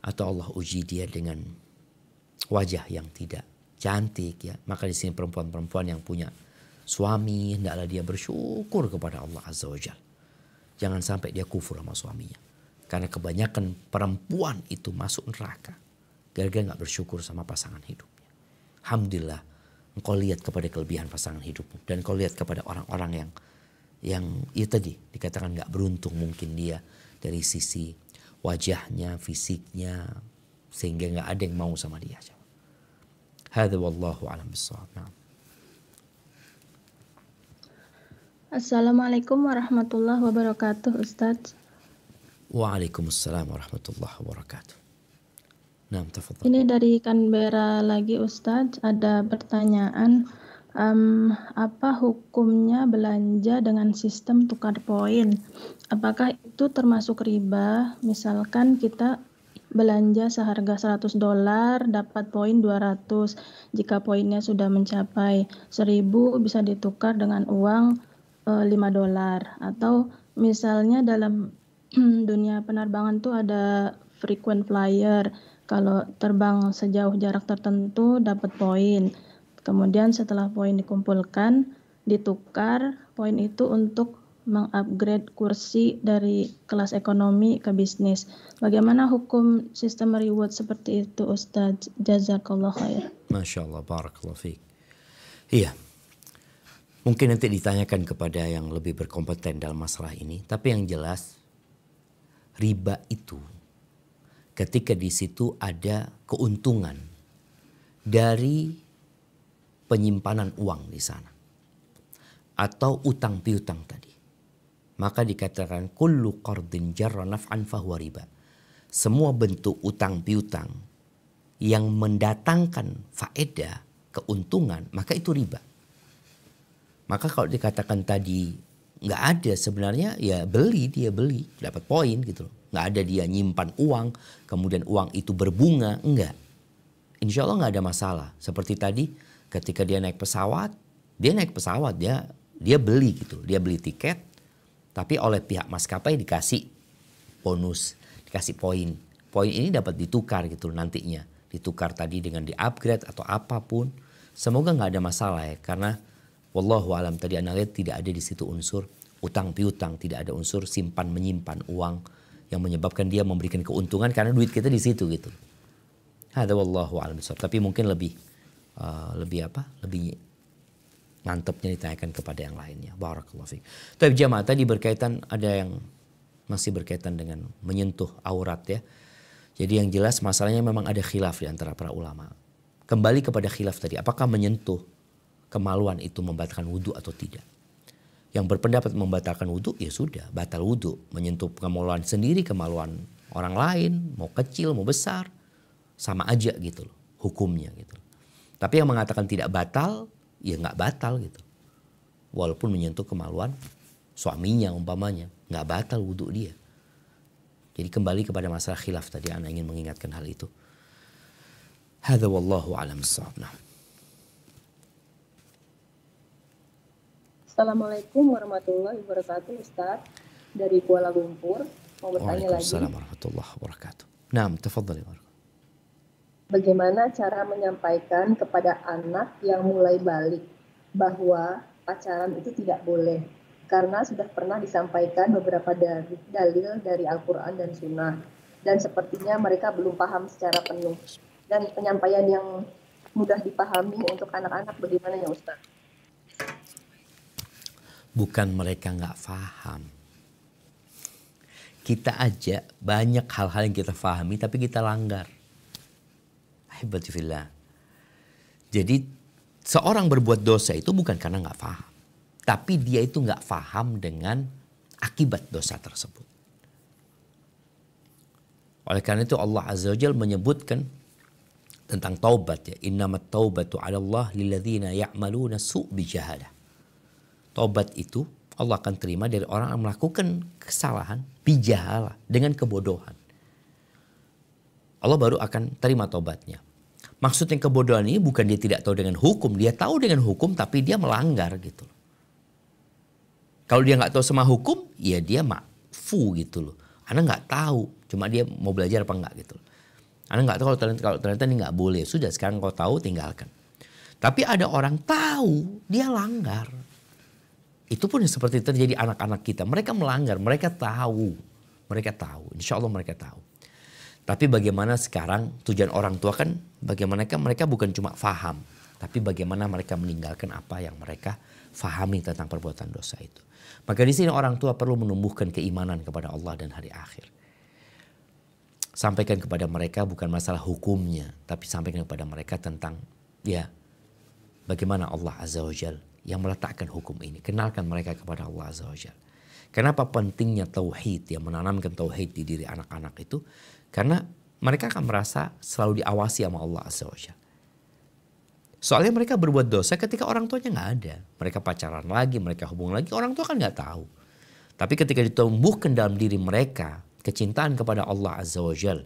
Atau Allah uji dia dengan wajah yang tidak cantik ya. Maka di sini perempuan-perempuan yang punya suami, hendaklah dia bersyukur kepada Allah Azza wa Jalla. Jangan sampai dia kufur sama suaminya. Karena kebanyakan perempuan itu masuk neraka gara-gara gak bersyukur sama pasangan hidupnya. Alhamdulillah engkau lihat kepada kelebihan pasangan hidupmu. Dan engkau lihat kepada orang-orang yang ya tadi dikatakan gak beruntung mungkin dia dari sisi wajahnya, fisiknya, sehingga nggak ada yang mau sama dia. Hadza wallahu a'lam bishawab. Assalamualaikum warahmatullahi wabarakatuh, Ustadz. Waalaikumsalam warahmatullahi wabarakatuh. Naam, tafadhal. Ini dari Canberra lagi, Ustadz. Ada pertanyaan. Apa hukumnya belanja dengan sistem tukar poin? Apakah itu termasuk riba? Misalkan kita belanja seharga $100, dapat poin 200. Jika poinnya sudah mencapai 1.000 bisa ditukar dengan uang $5. Atau misalnya dalam dunia penerbangan tuh ada frequent flyer. Kalau terbang sejauh jarak tertentu dapat poin. Kemudian setelah poin dikumpulkan, ditukar poin itu untuk mengupgrade kursi dari kelas ekonomi ke bisnis. Bagaimana hukum sistem reward seperti itu, Ustadz? Jazakallah khair. Masya Allah, barakallah fiik. Iya, mungkin nanti ditanyakan kepada yang lebih berkompeten dalam masalah ini. Tapi yang jelas, riba itu ketika di situ ada keuntungan dari penyimpanan uang di sana atau utang piutang tadi, maka dikatakan kullu qardin jarra naf'an fahuwa riba. Semua bentuk utang piutang yang mendatangkan faedah, keuntungan, maka itu riba. Maka kalau dikatakan tadi nggak ada, sebenarnya ya dia beli dapat poin gitu loh. Nggak ada dia nyimpan uang kemudian uang itu berbunga, enggak. Insya Allah nggak ada masalah. Seperti tadi ketika dia naik pesawat, dia beli gitu. Dia beli tiket, tapi oleh pihak maskapai dikasih bonus, dikasih poin. Poin ini dapat ditukar gitu nantinya. Ditukar tadi dengan di-upgrade atau apapun. Semoga nggak ada masalah ya. Karena wallahu alam tadi anda lihat tidak ada di situ unsur utang piutang, tidak ada unsur simpan menyimpan uang yang menyebabkan dia memberikan keuntungan karena duit kita di situ gitu. Hadza wallahu a'lam bishawab. Tapi mungkin lebih mantapnya ditanyakan kepada yang lainnya. Barakallahu fiik. Tapi jamaah tadi berkaitan, ada yang masih berkaitan dengan menyentuh aurat ya. Jadi yang jelas masalahnya memang ada khilaf di antara para ulama. Kembali kepada khilaf tadi, apakah menyentuh kemaluan itu membatalkan wudhu atau tidak? Yang berpendapat membatalkan wudhu, ya sudah, batal wudhu. Menyentuh kemaluan sendiri, kemaluan orang lain, mau kecil, mau besar, sama aja gitu loh, hukumnya gitu. Tapi yang mengatakan tidak batal, ya nggak batal gitu. Walaupun menyentuh kemaluan suaminya umpamanya, nggak batal wudhu dia. Jadi kembali kepada masalah khilaf tadi, Ana ingin mengingatkan hal itu. Hadza wallahu a'lam bissawab. Assalamualaikum warahmatullahi wabarakatuh, Ustaz. Dari Kuala Lumpur, mau bertanya lagi. Waalaikumsalam warahmatullahi wabarakatuh. Naam, tafadhali. Bagaimana cara menyampaikan kepada anak yang mulai balik bahwa pacaran itu tidak boleh? Karena sudah pernah disampaikan beberapa dalil dari Al-Quran dan Sunnah. Dan sepertinya mereka belum paham secara penuh. Dan penyampaian yang mudah dipahami untuk anak-anak bagaimana ya Ustaz? Bukan mereka nggak paham. Kita aja banyak hal-hal yang kita pahami tapi kita langgar. Ahibati fillah. Jadi seorang berbuat dosa itu bukan karena nggak paham. Tapi dia itu nggak paham dengan akibat dosa tersebut. Oleh karena itu Allah Azza wa Jalla menyebutkan tentang taubat ya. Innamat taubatu 'ala Allah lilladzina ya'maluna su' bijahalah. Taubat itu Allah akan terima dari orang yang melakukan kesalahan bijahalah, dengan kebodohan. Allah baru akan terima taubatnya. Maksudnya kebodohan ini bukan dia tidak tahu dengan hukum, dia tahu dengan hukum tapi dia melanggar gitu. Kalau dia nggak tahu sama hukum, ya dia makfu gitu loh. Anda nggak tahu, cuma dia mau belajar apa enggak gitu. Anda nggak tahu kalau ternyata ini nggak boleh. Sudah sekarang kau tahu tinggalkan. Tapi ada orang tahu, dia langgar. Itu pun seperti terjadi anak-anak kita. Mereka melanggar, mereka tahu. Mereka tahu, insya Allah mereka tahu. Tapi bagaimana sekarang tujuan orang tua kan bagaimana mereka bukan cuma faham. Tapi bagaimana mereka meninggalkan apa yang mereka fahami tentang perbuatan dosa itu. Maka di sini orang tua perlu menumbuhkan keimanan kepada Allah dan hari akhir. Sampaikan kepada mereka bukan masalah hukumnya, tapi sampaikan kepada mereka tentang ya bagaimana Allah Azza wa Jalla yang meletakkan hukum ini. Kenalkan mereka kepada Allah Azza wa Jalla. Kenapa pentingnya tauhid, yang menanamkan tauhid di diri anak-anak itu? Karena mereka akan merasa selalu diawasi sama Allah Azza wa Jalla. Soalnya mereka berbuat dosa ketika orang tuanya nggak ada. Mereka pacaran lagi, mereka hubungan lagi, orang tua kan nggak tahu. Tapi ketika ditumbuhkan dalam diri mereka kecintaan kepada Allah Azza wa Jalla,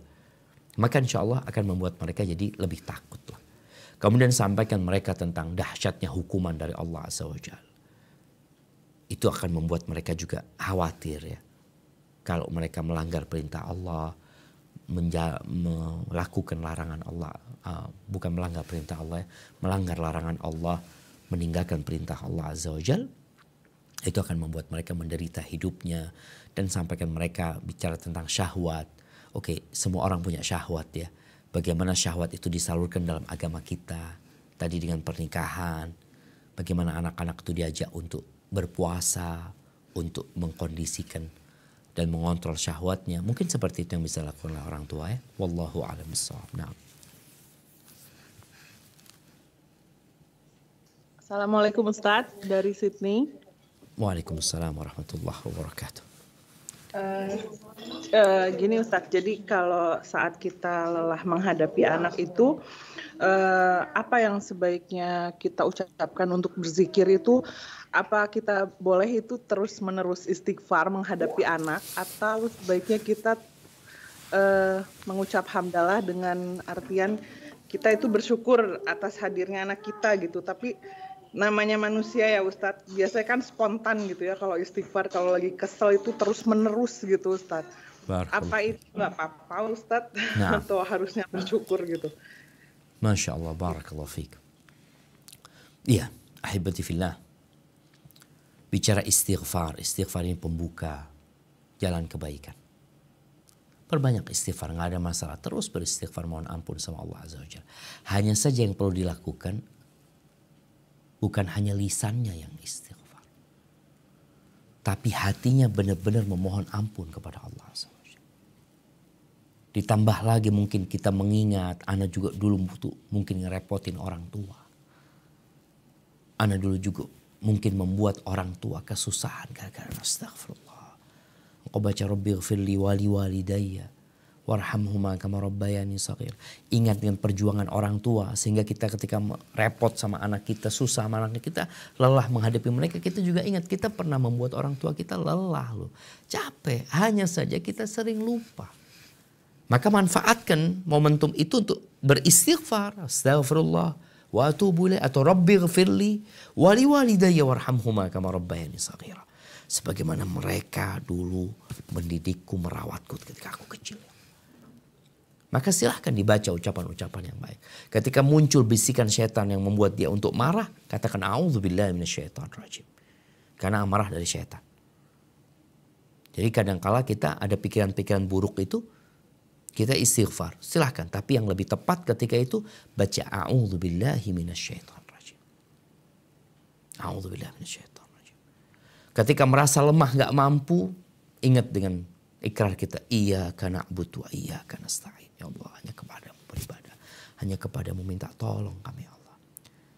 maka insya Allah akan membuat mereka jadi lebih takut lah. Kemudian sampaikan mereka tentang dahsyatnya hukuman dari Allah Azza wa Jalla. Itu akan membuat mereka juga khawatir ya. Kalau mereka melanggar perintah Allah, melakukan larangan Allah, bukan melanggar perintah Allah ya, melanggar larangan Allah, meninggalkan perintah Allah Azza wa Jalla, itu akan membuat mereka menderita hidupnya. Dan sampaikan mereka bicara tentang syahwat. Oke, semua orang punya syahwat ya. Bagaimana syahwat itu disalurkan dalam agama kita. Tadi dengan pernikahan. Bagaimana anak-anak itu diajak untuk berpuasa. Untuk mengkondisikan dan mengontrol syahwatnya. Mungkin seperti itu yang bisa dilakukan oleh orang tua ya. Wallahu a'lam bishawab. Nah. Assalamualaikum Ustaz dari Sydney. Waalaikumsalam warahmatullahi wabarakatuh. Gini Ustaz, jadi kalau saat kita lelah menghadapi anak itu, apa yang sebaiknya kita ucapkan untuk berzikir itu, apa kita boleh itu terus menerus istighfar menghadapi anak, atau sebaiknya kita mengucap hamdalah dengan artian kita itu bersyukur atas hadirnya anak kita gitu, tapi namanya manusia ya Ustadz, biasanya kan spontan gitu ya kalau istighfar, kalau lagi kesel itu terus menerus gitu Ustadz. Apa itu nggak apa-apa Ustadz? Nah. Atau harusnya bersyukur gitu? Masya Allah, barakallahu fiik. Iya, ahibati fillah. bicara istighfar. Istighfar ini pembuka jalan kebaikan. Perbanyak istighfar, nggak ada masalah. Terus beristighfar, mohon ampun sama Allah Azza wa Jalla. Hanya saja yang perlu dilakukan bukan hanya lisannya yang istighfar, tapi hatinya benar-benar memohon ampun kepada Allah Azza wa Jalla. Ditambah lagi mungkin kita mengingat, ana juga dulu mungkin ngerepotin orang tua. Ana dulu juga mungkin membuat orang tua kesusahan gara-gara astagfirullah. Engkau baca Rabbighfirli wali walidayya warhamhuma kama rabbayani shaghir. Ingat dengan perjuangan orang tua sehingga kita ketika repot sama anak kita, susah sama anak kita, lelah menghadapi mereka, kita juga ingat kita pernah membuat orang tua kita lelah loh. Capek, hanya saja kita sering lupa. Maka manfaatkan momentum itu untuk beristighfar, astagfirullah wa atubu ilaih, atau Rabbighfirli wali walidayya warhamhuma kama rabbayani shaghira. Sebagaimana mereka dulu mendidikku, merawatku ketika aku kecil. Maka silahkan dibaca ucapan-ucapan yang baik. Ketika muncul bisikan syaitan yang membuat dia untuk marah, katakan a'udzubillahi minasyaitonirrajim. Karena amarah dari syaitan. Jadi kadangkala kita ada pikiran-pikiran buruk itu, kita istighfar. Silahkan. Tapi yang lebih tepat ketika itu, baca a'udzubillahi minasyaitonirrajim. A'udzubillahi minasyaitonirrajim. Ketika merasa lemah gak mampu, ingat dengan ikrar kita, iyyaka na'budu wa iyyaka nasta'in. Ya Allah, hanya kepadamu beribadah, hanya kepadamu minta tolong kami ya Allah.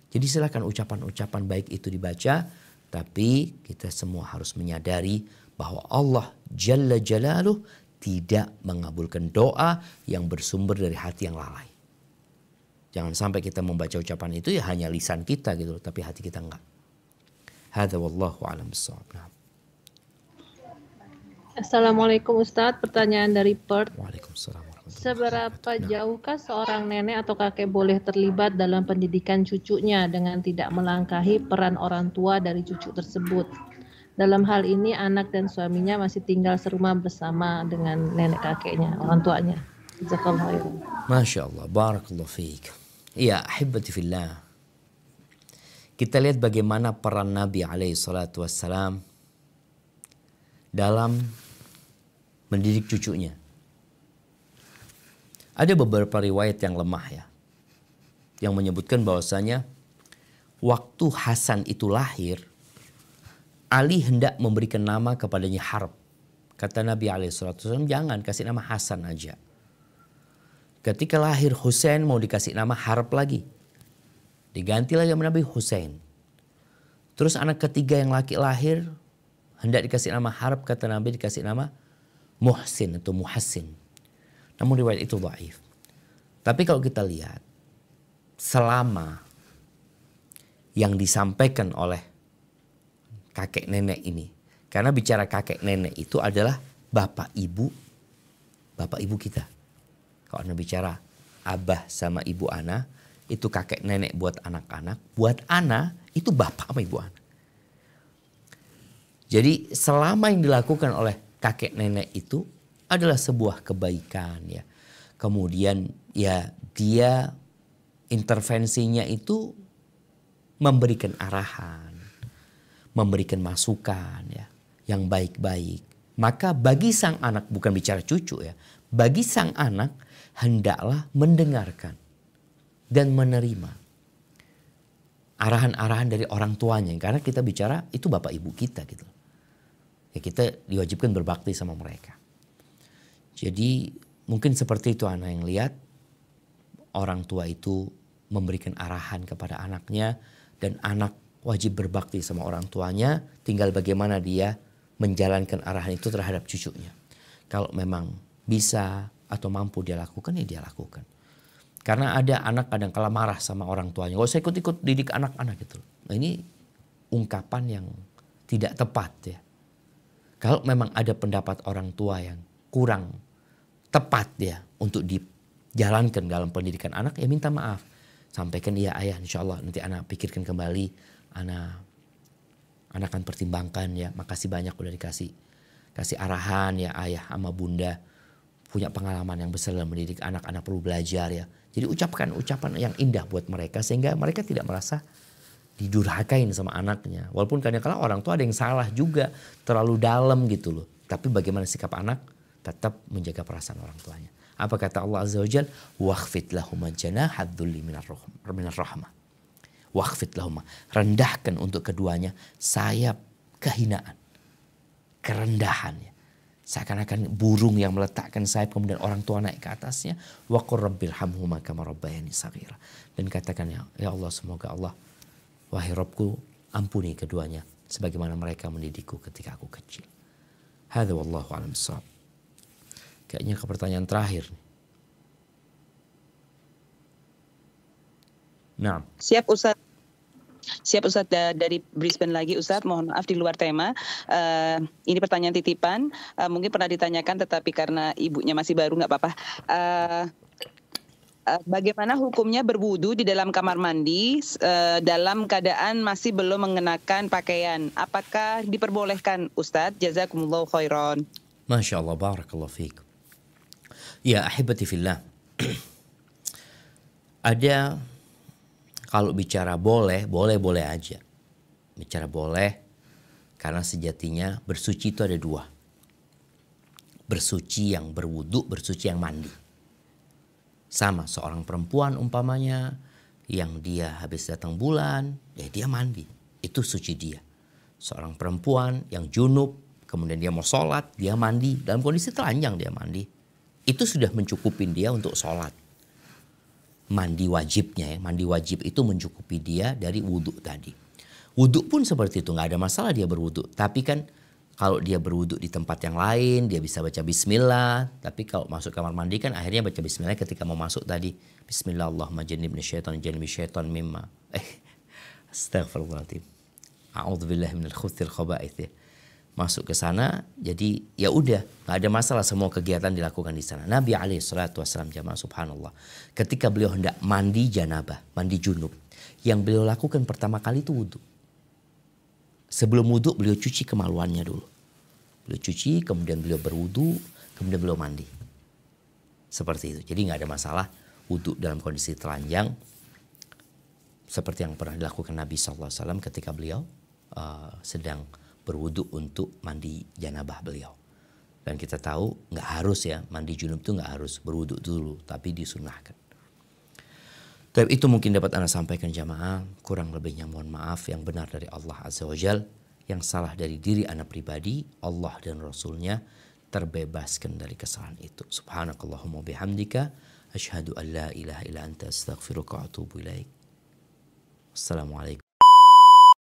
Jadi silakan ucapan-ucapan baik itu dibaca, tapi kita semua harus menyadari bahwa Allah Jalla Jalaluh tidak mengabulkan doa yang bersumber dari hati yang lalai. Jangan sampai kita membaca ucapan itu ya hanya lisan kita gitu, tapi hati kita enggak. Hadza wallahu a'lam bissawab. Assalamualaikum Ustadz, pertanyaan dari Perth. Waalaikumsalam. Seberapa jauhkah seorang nenek atau kakek boleh terlibat dalam pendidikan cucunya dengan tidak melangkahi peran orang tua dari cucu tersebut? Dalam hal ini anak dan suaminya masih tinggal serumah bersama dengan nenek kakeknya, orang tuanya. Jazakallahu khairan. Masya Allah, barakallahu fiik. Ya, ahibati fillah. Kita lihat bagaimana peran Nabi SAW dalam mendidik cucunya. Ada beberapa riwayat yang lemah ya, yang menyebutkan bahwasanya waktu Hasan itu lahir, Ali hendak memberikan nama kepadanya Harb. Kata Nabi SAW, jangan kasih nama Hasan aja. Ketika lahir Husain mau dikasih nama Harb lagi. Diganti lagi sama Nabi Husain. Terus anak ketiga yang laki lahir, hendak dikasih nama Harb, kata Nabi dikasih nama Muhsin atau Muhassin. Namun riwayat itu dhaif. Tapi kalau kita lihat, selama yang disampaikan oleh kakek nenek ini, karena bicara kakek nenek itu adalah bapak ibu kita. Kalau Anda bicara abah sama ibu ana, itu kakek nenek buat anak-anak, buat ana itu bapak sama ibu ana. Jadi selama yang dilakukan oleh kakek nenek itu adalah sebuah kebaikan ya. Kemudian ya dia intervensinya itu memberikan arahan, memberikan masukan ya yang baik-baik. Maka bagi sang anak, bukan bicara cucu ya, bagi sang anak hendaklah mendengarkan dan menerima arahan-arahan dari orang tuanya. Karena kita bicara itu bapak ibu kita gitu. Ya kita diwajibkan berbakti sama mereka. Jadi mungkin seperti itu anak yang lihat. Orang tua itu memberikan arahan kepada anaknya. Dan anak wajib berbakti sama orang tuanya. Tinggal bagaimana dia menjalankan arahan itu terhadap cucunya. Kalau memang bisa atau mampu dia lakukan, ya dia lakukan. Karena ada anak kadang-kala marah sama orang tuanya. Gak usah ikut-ikut didik anak-anak gitu. Nah, ini ungkapan yang tidak tepat ya. Kalau memang ada pendapat orang tua yang kurang tepat ya untuk dijalankan dalam pendidikan anak, ya minta maaf. Sampaikan, iya ayah insya Allah nanti anak pikirkan kembali. Anak akan pertimbangkan ya. Makasih banyak udah dikasih arahan ya ayah sama bunda. Punya pengalaman yang besar dalam mendidik anak-anak, perlu belajar ya. Jadi ucapkan ucapan yang indah buat mereka sehingga mereka tidak merasa didurhakain sama anaknya. Walaupun kadang-kadang orang tua ada yang salah juga, terlalu dalam gitu loh. Tapi bagaimana sikap anak? Tetap menjaga perasaan orang tuanya. Apa kata Allah Azza wa Jalla? Wakhfid lahuma janaha dzulli minar rahmah. Wakhfid lahuma, rendahkan untuk keduanya sayap kehinaan, kerendahan ya. Seakan-akan burung yang meletakkan sayap kemudian orang tua naik ke atasnya. Wa qur rabbilhamhuma kama rabbayani shaghira. Dan katakan ya Allah, semoga Allah, wahai Rabbku, ampuni keduanya sebagaimana mereka mendidikku ketika aku kecil. Hadza wallahu a'lam bissawab. Kayaknya ke pertanyaan terakhir. Nah. Siap Ustaz. Siap Ustaz, dari Brisbane lagi Ustaz, mohon maaf di luar tema. Ini pertanyaan titipan, mungkin pernah ditanyakan tetapi karena ibunya masih baru nggak apa-apa. Bagaimana hukumnya berwudu di dalam kamar mandi dalam keadaan masih belum mengenakan pakaian? Apakah diperbolehkan Ustaz? Jazakumullahu khairan. Masya Allah, barakallahu fiik. Ya ahibati fillah. Ada, kalau bicara boleh aja. Bicara boleh, karena sejatinya bersuci itu ada dua. Bersuci yang berwudu, bersuci yang mandi. Sama seorang perempuan umpamanya, yang dia habis datang bulan, ya dia mandi. Itu suci dia. Seorang perempuan yang junub, kemudian dia mau sholat, dia mandi. Dalam kondisi telanjang dia mandi. Itu sudah mencukupin dia untuk sholat. Mandi wajibnya ya, mandi wajib itu mencukupi dia dari wudhu tadi. Wudhu pun seperti itu, nggak ada masalah dia berwudhu. Tapi kan kalau dia berwudhu di tempat yang lain, dia bisa baca bismillah. Tapi kalau masuk kamar mandi kan akhirnya baca bismillah ketika mau masuk tadi. Bismillah Allahumma jannibni syaitan jannibni syaitan mimma. Astagfirullahaladzim. A'udzubillahi minal khubuthil khaba'ith ya. Masuk ke sana, jadi ya udah nggak ada masalah, semua kegiatan dilakukan di sana. Nabi alaihissalam jamaah subhanallah, ketika beliau hendak mandi janabah, mandi junub, yang beliau lakukan pertama kali itu wudhu. Sebelum wudhu beliau cuci kemaluannya dulu. Beliau cuci, kemudian beliau berwudhu, kemudian beliau mandi. Seperti itu. Jadi nggak ada masalah wudhu dalam kondisi telanjang, seperti yang pernah dilakukan Nabi SAW ketika beliau sedang berwudu untuk mandi janabah beliau. Dan kita tahu nggak harus ya, mandi junub itu nggak harus berwudu dulu, tapi disunahkan. Tapi itu mungkin dapat Anda sampaikan jamaah. Kurang lebihnya mohon maaf. Yang benar dari Allah Azza wa Jal, yang salah dari diri Anda pribadi, Allah dan Rasulnya terbebaskan dari kesalahan itu. Subhanakallahumma bihamdika asyhadu an la ilaha illa anta astaghfiruka wa atubu ilaik. Assalamualaikum.